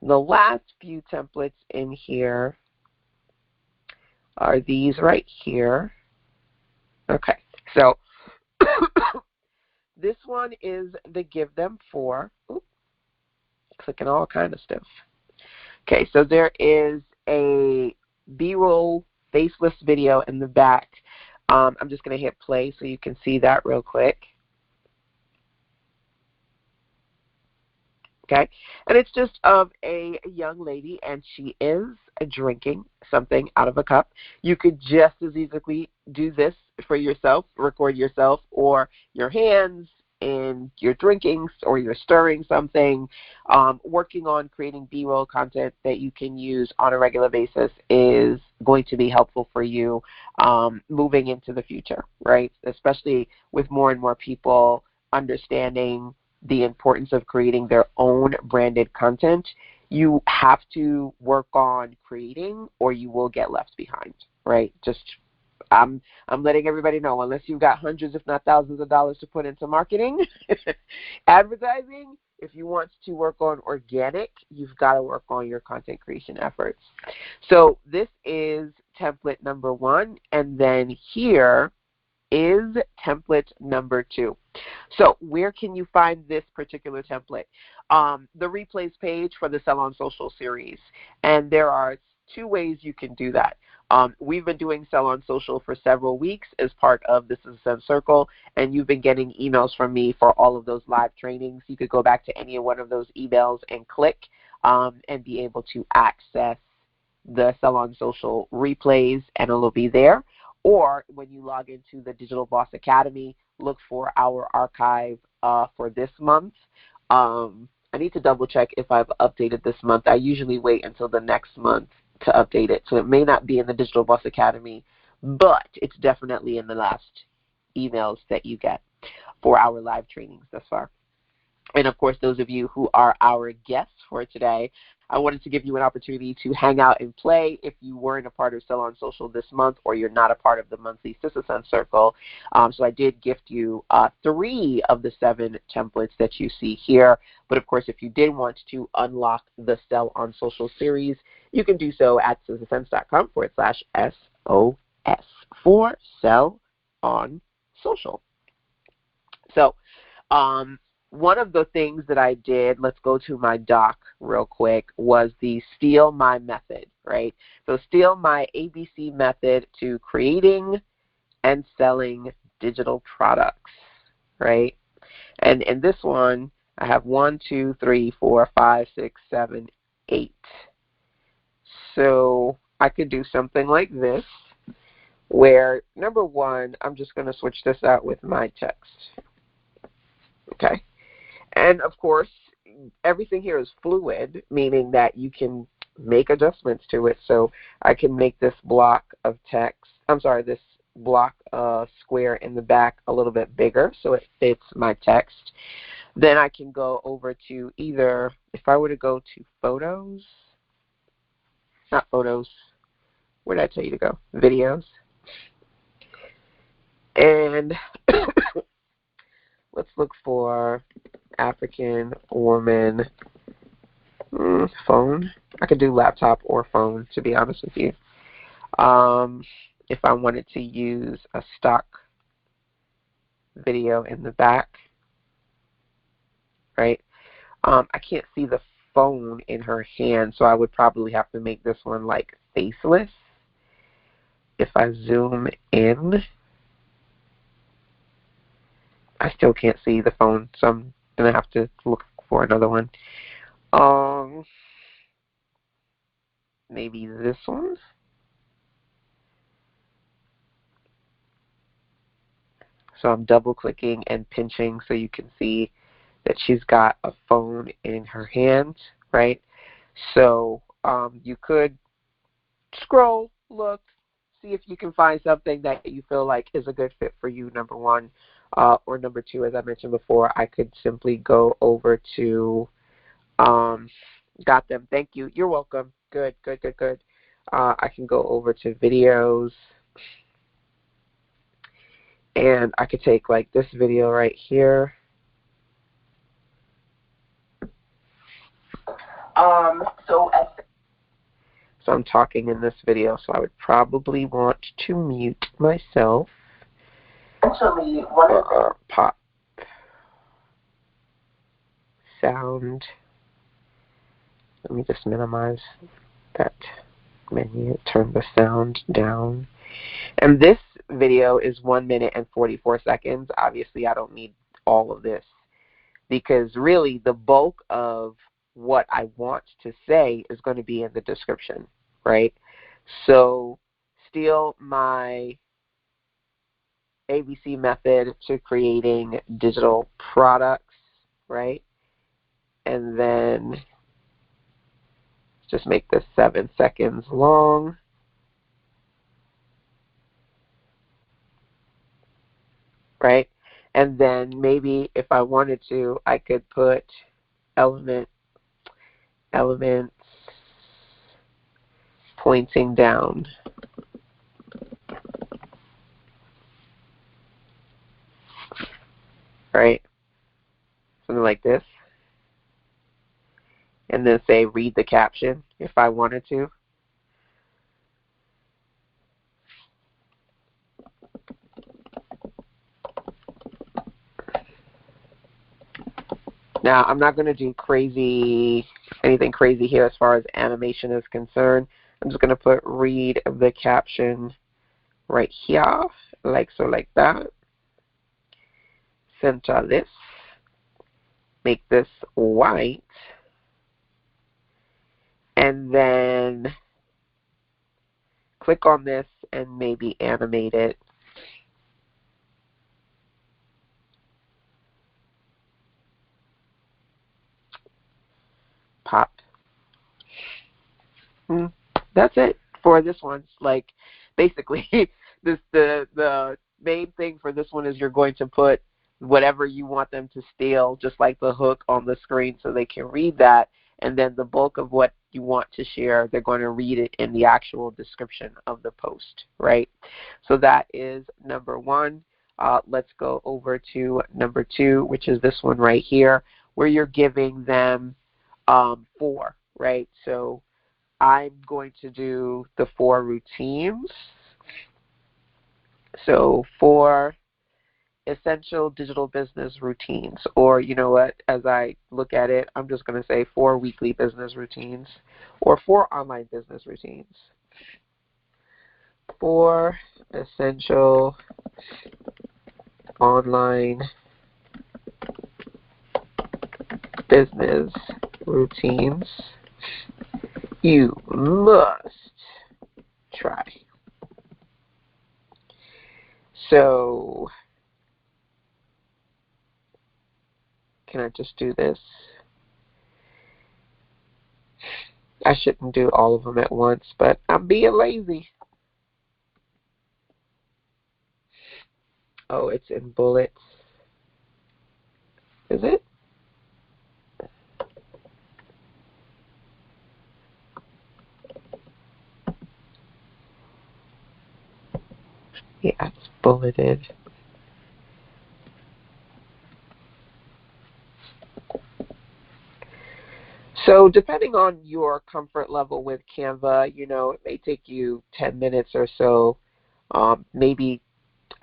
Speaker 1: the last few templates in here are these right here. Okay, so this one is the give them for. Oops, clicking all kind of stuff. Okay, so there is a B-roll faceless video in the back. I'm just going to hit play so you can see that real quick. Okay, and it's just of a young lady, and she is drinking something out of a cup. You could just as easily do this for yourself, record yourself or your hands, and you're drinking or you're stirring something. Working on creating B-roll content that you can use on a regular basis is going to be helpful for you moving into the future, right? Especially with more and more people understanding the importance of creating their own branded content. you have to work on creating or you will get left behind, right? I'm letting everybody know, unless you've got hundreds, if not thousands of dollars to put into marketing, advertising, if you want to work on organic, you've got to work on your content creation efforts. So this is template number 1, and then here is template number 2. So where can you find this particular template? The replays page for the Sell on Social series, and there are 2 ways you can do that. We've been doing Sell on Social for several weeks as part of This is Ascend Circle, and you've been getting emails from me for all of those live trainings. You could go back to any one of those emails and click and be able to access the Sell on Social replays, and it'll be there. Or when you log into the Digital Boss Academy, look for our archive for this month. I need to double check if I've updated this month. I usually wait until the next month to update it. So it may not be in the Digital Boss Academy, but it's definitely in the last emails that you get for our live trainings thus far. And of course, those of you who are our guests for today, I wanted to give you an opportunity to hang out and play if you weren't a part of Sell on Social this month or you're not a part of the monthly This is Ascend Circle. So I did gift you 3 of the 7 templates that you see here. But of course, if you did want to unlock the Sell on Social series, you can do so at SisAscends.com/SOS for Sell on Social. So one of the things that I did, let's go to my doc real quick, was the Steal My method, right? So Steal My ABC method to creating and selling digital products, right? And in this one, I have 1, 2, 3, 4, 5, 6, 7, 8. So I could do something like this, where number 1, I'm just going to switch this out with my text. Okay. And of course, everything here is fluid, meaning that you can make adjustments to it. So I can make this block of text, this block square in the back a little bit bigger so it fits my text. Then I can go over to either, if I were to go to photos, not photos, where did I tell you to go? Videos. And let's look for African woman phone. I could do laptop or phone, to be honest with you. If I wanted to use a stock video in the back, right? I can't see the phone in her hand, so I would probably have to make this one like faceless. If I zoom in, I still can't see the phone, so I'm going to have to look for another one. Maybe this one. So I'm double clicking and pinching so you can see that she's got a phone in her hand, right? So you could scroll, look, see if you can find something that you feel like is a good fit for you, number 1. Or number 2, as I mentioned before, I could simply go over to, got them, thank you, you're welcome, good. I can go over to videos, and I could take like this video right here. So I'm talking in this video, so I would probably want to mute myself. Actually, pop sound. Let me just minimize that menu, turn the sound down. And this video is 1 minute and 44 seconds. Obviously, I don't need all of this because really the bulk of what I want to say is going to be in the description, right? So Steal My ABC method to creating digital products, right? And then just make this 7 seconds long. Right? And then maybe if I wanted to, I could put element elements pointing down. Right? Something like this. And then say read the caption if I wanted to. Now, I'm not going to do anything crazy here as far as animation is concerned. I'm just going to put read the caption right here, like so, like that. Center this. Make this white. And then click on this and maybe animate it. Pop. That's it for this one. Like, basically, the main thing for this one is you're going to put whatever you want them to steal, just like the hook on the screen, so they can read that. And then the bulk of what you want to share, they're going to read it in the actual description of the post, right? So that is number one. Let's go over to number two, which is this one right here, where you're giving them 4, right? So I'm going to do the 4 routines. So 4 essential digital business routines, or you know what, as I look at it, I'm just going to say 4 weekly business routines, or 4 online business routines. 4 essential online business routines you must try. So, can I just do this? I shouldn't do all of them at once, but I'm being lazy. Oh, it's in bullets. Is it? Yeah, it's bulleted. So depending on your comfort level with Canva, you know, it may take you 10 minutes or so, maybe,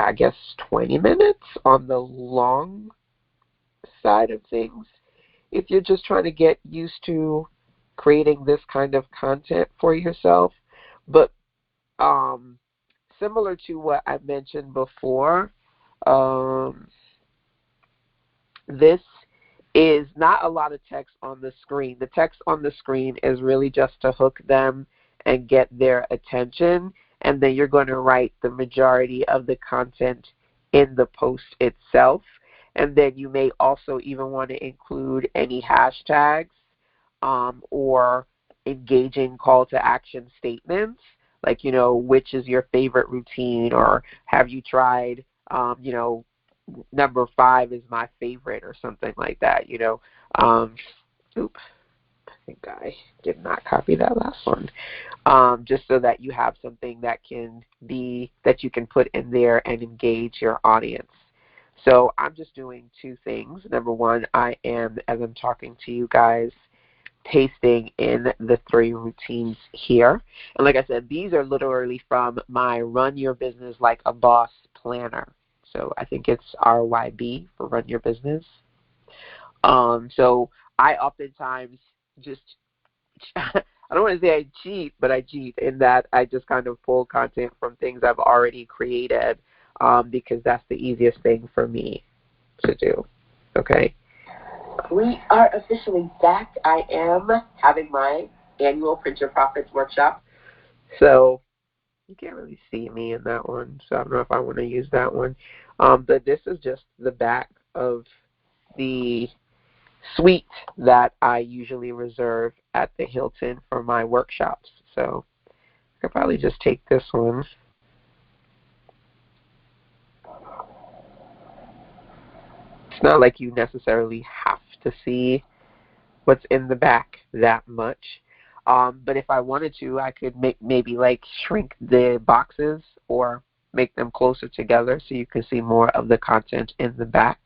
Speaker 1: I guess, 20 minutes on the long side of things. If you're just trying to get used to creating this kind of content for yourself. But similar to what I mentioned before, this is not a lot of text on the screen. The text on the screen is really just to hook them and get their attention, and then you're going to write the majority of the content in the post itself. And then you may also even want to include any hashtags or engaging call to action statements, like, you know, which is your favorite routine, or have you tried, you know, number 5 is my favorite, or something like that, you know. Oops, I think I did not copy that last one. Just so that you have something that you can put in there and engage your audience. So I'm just doing 2 things. Number 1, I am, as I'm talking to you guys, pasting in the 3 routines here. And like I said, these are literally from my Run Your Business Like a Boss planner. So I think it's RYB for Run Your Business. So I oftentimes just, I don't want to say I cheat, but I cheat in that I just kind of pull content from things I've already created, because that's the easiest thing for me to do. Okay. We are officially back. I am having my annual Print Your Profits workshop. So you can't really see me in that one, so I don't know if I want to use that one. But this is just the back of the suite that I usually reserve at the Hilton for my workshops. So I could probably just take this one. It's not like you necessarily have to see what's in the back that much. But if I wanted to, I could maybe like shrink the boxes or make them closer together so you can see more of the content in the back.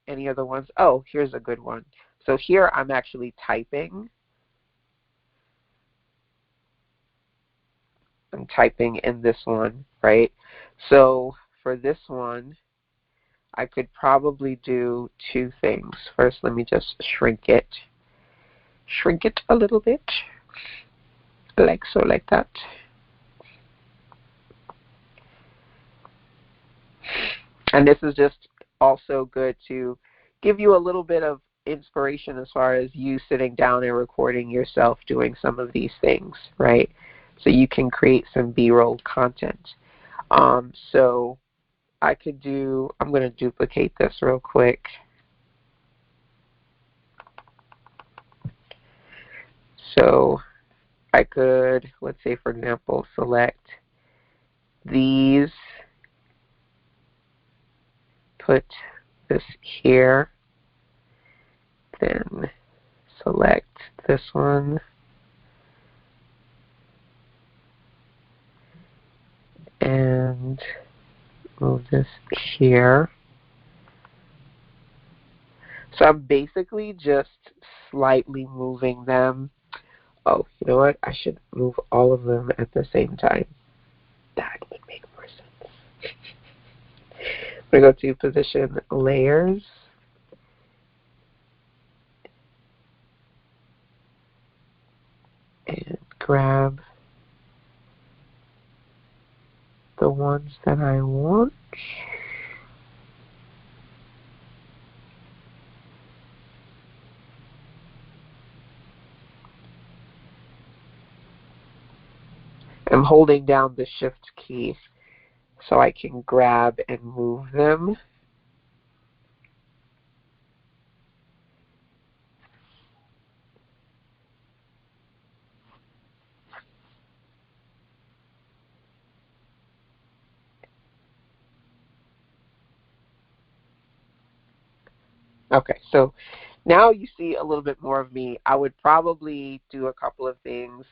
Speaker 1: Any other ones? Oh, here's a good one. So here I'm actually typing. I'm typing in this one, right? So for this one, I could probably do two things. First, let me just shrink it. Shrink it a little bit, like so, like that. And this is just also good to give you a little bit of inspiration as far as you sitting down and recording yourself doing some of these things, right? So you can create some B-roll content. So I could do, I'm going to duplicate this real quick. So I could, let's say for example, select these, put this here, then select this one, and move this here. So I'm basically just slightly moving them. Oh, you know what? I should move all of them at the same time. That would make more sense. We go to position layers. And grab the ones that I want. I'm holding down the shift key so I can grab and move them. Okay, so now you see a little bit more of me. I would probably do a couple of things.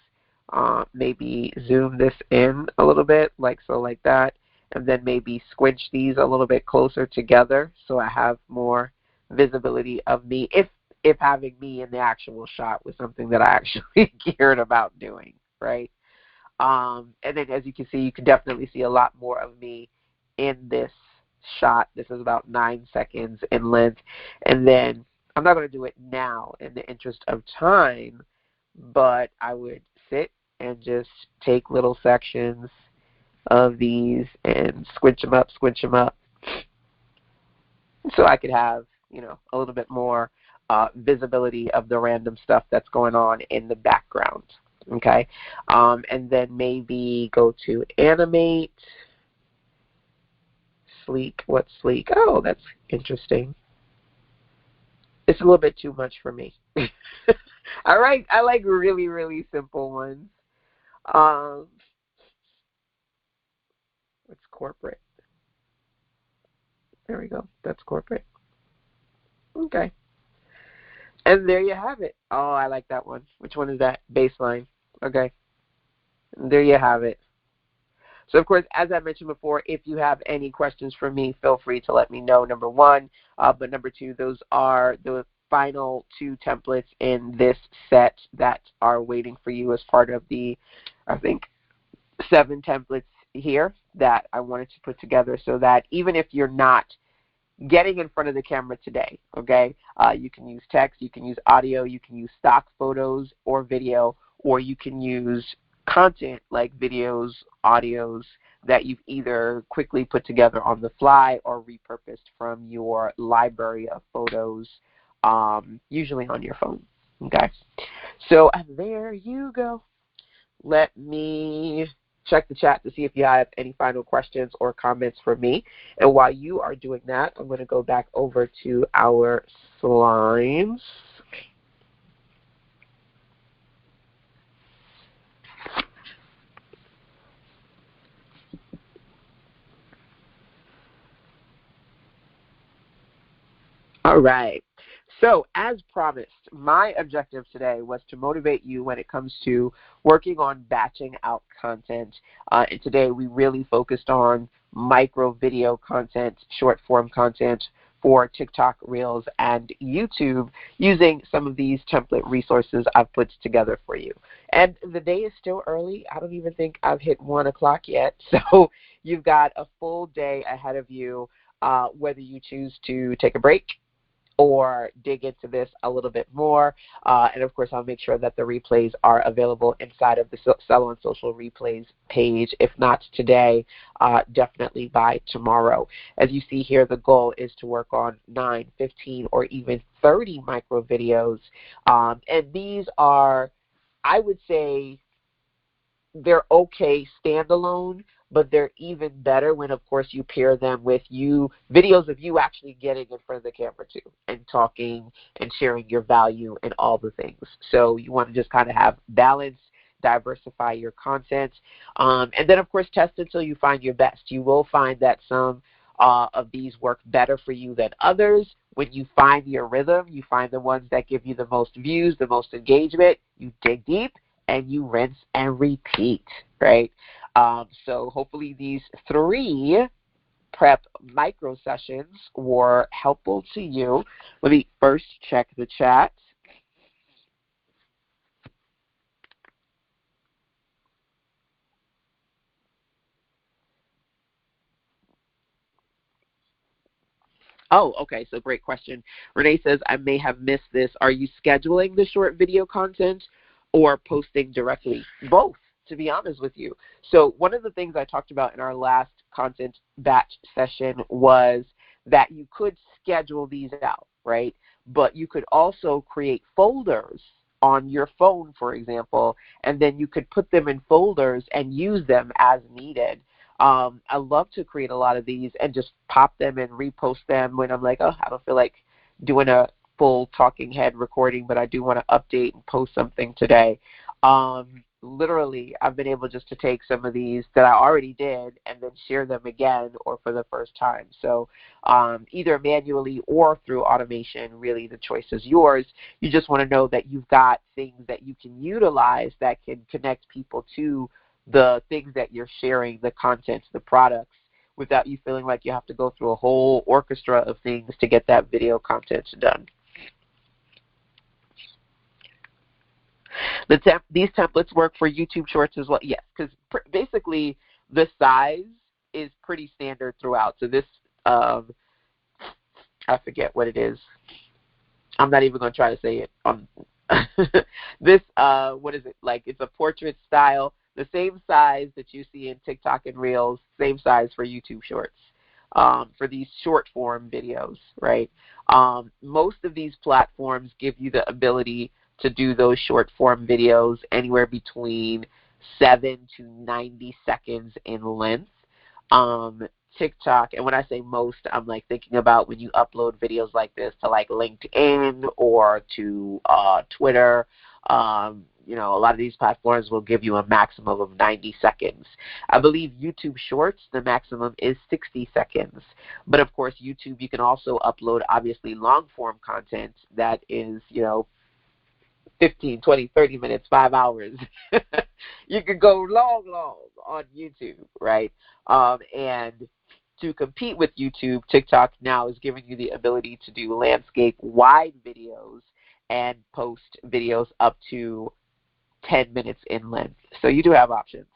Speaker 1: Maybe zoom this in a little bit, like so, like that, and then maybe squinch these a little bit closer together so I have more visibility of me, if having me in the actual shot was something that I actually cared about doing, right? And then as you can see, you can definitely see a lot more of me in this shot. This is about 9 seconds in length. And then I'm not going to do it now in the interest of time, but I would sit and just take little sections of these and squinch them up, so I could have, you know, a little bit more visibility of the random stuff that's going on in the background. Okay, and then maybe go to animate, sleek. What's sleek? Oh, that's interesting. It's a little bit too much for me. All right, I like really, really simple ones. It's corporate. There we go. That's corporate. Okay. And there you have it. Oh, I like that one. Which one is that? Baseline. Okay. And there you have it. So, of course, as I mentioned before, if you have any questions for me, feel free to let me know, number one. But number two, those are the final two templates in this set that are waiting for you as part of the, I think, 7 templates here that I wanted to put together so that even if you're not getting in front of the camera today, okay, you can use text, you can use audio, you can use stock photos or video, or you can use content like videos, audios that you've either quickly put together on the fly or repurposed from your library of photos, usually on your phone. Okay, so there you go. Let me check the chat to see if you have any final questions or comments for me. And while you are doing that, I'm going to go back over to our slides. All right. So, as promised, my objective today was to motivate you when it comes to working on batching out content. And today we really focused on micro video content, short form content for TikTok, Reels, and YouTube using some of these template resources I've put together for you. And the day is still early. I don't even think I've hit 1 o'clock yet. So you've got a full day ahead of you, whether you choose to take a break or dig into this a little bit more. And of course, I'll make sure that the replays are available inside of the Sell on Social replays page. If not today, definitely by tomorrow. As you see here, the goal is to work on 9, 15, or even 30 micro videos. And these are, I would say, they're okay standalone, but they're even better when, of course, you pair them with videos of you actually getting in front of the camera too, and talking and sharing your value and all the things. So you want to just kind of have balance, diversify your content, and then, of course, test until you find your best. You will find that some of these work better for you than others. When you find your rhythm, you find the ones that give you the most views, the most engagement, you dig deep, and you rinse and repeat, right? So hopefully these 3 prep micro sessions were helpful to you. Let me first check the chat. Oh, okay, so great question. Renee says, I may have missed this. Are you scheduling the short video content or posting directly? Both, to be honest with you. So one of the things I talked about in our last content batch session was that you could schedule these out, right? But you could also create folders on your phone, for example, and then you could put them in folders and use them as needed. I love to create a lot of these and just pop them and repost them when I'm like, oh, I don't feel like doing a full talking head recording, but I do want to update and post something today. Literally, I've been able just to take some of these that I already did and then share them again or for the first time. So either manually or through automation, really the choice is yours. You just want to know that you've got things that you can utilize that can connect people to the things that you're sharing, the content, the products, without you feeling like you have to go through a whole orchestra of things to get that video content done. These templates work for YouTube Shorts as well. Yes, because basically the size is pretty standard throughout. So this, I forget what it is. I'm not even going to try to say it. This, what is it? Like, it's a portrait style. The same size that you see in TikTok and Reels, same size for YouTube Shorts, for these short form videos, right? Most of these platforms give you the ability to do those short form videos anywhere between 7 to 90 seconds in length. TikTok, and when I say most, I'm like thinking about when you upload videos like this to like LinkedIn or to Twitter. You know, a lot of these platforms will give you a maximum of 90 seconds. I believe YouTube Shorts, the maximum is 60 seconds. But of course, YouTube, you can also upload obviously long form content that is, you know, 15, 20, 30 minutes, 5 hours. You could go long on YouTube, right? And to compete with YouTube, TikTok now is giving you the ability to do landscape wide videos and post videos up to 10 minutes in length. So you do have options.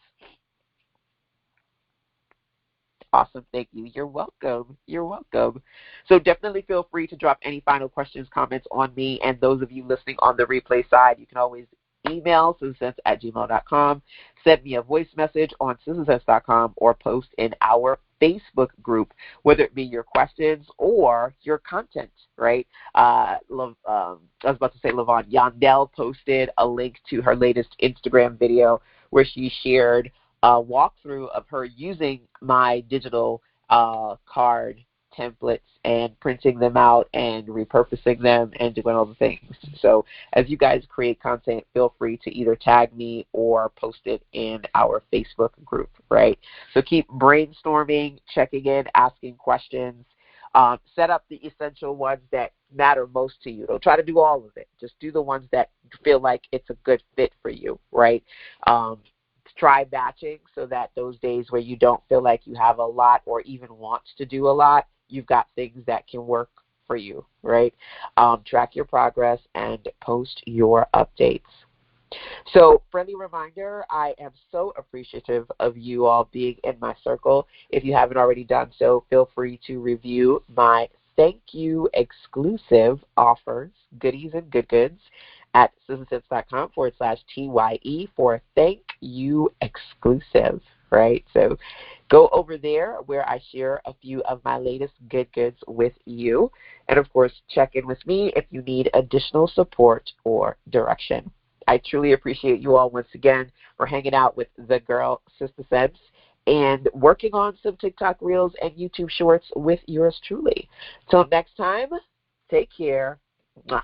Speaker 1: Awesome. Thank you. You're welcome. You're welcome. So definitely feel free to drop any final questions, comments on me. And those of you listening on the replay side, you can always email susansense@gmail.com, send me a voice message on susansense.com, or post in our Facebook group, whether it be your questions or your content, right? I was about to say Lavon Yandel posted a link to her latest Instagram video where she shared a walkthrough of her using my digital card templates and printing them out and repurposing them and doing all the things. So as you guys create content, feel free to either tag me or post it in our Facebook group, right? So keep brainstorming, checking in, asking questions. Set up the essential ones that matter most to you. Don't try to do all of it. Just do the ones that feel like it's a good fit for you, right? Try batching so that those days where you don't feel like you have a lot or even want to do a lot, you've got things that can work for you, right? Track your progress and post your updates. So, friendly reminder, I am so appreciative of you all being in my circle. If you haven't already done so, feel free to review my thank you exclusive offers, goodies and good goods, at sizzlesense.com/TYE for thank you exclusive, right? So go over there where I share a few of my latest good goods with you. And of course, check in with me if you need additional support or direction. I truly appreciate you all once again for hanging out with the girl, Sister Sense, and working on some TikTok Reels and YouTube Shorts with yours truly. Till next time, take care. Bye.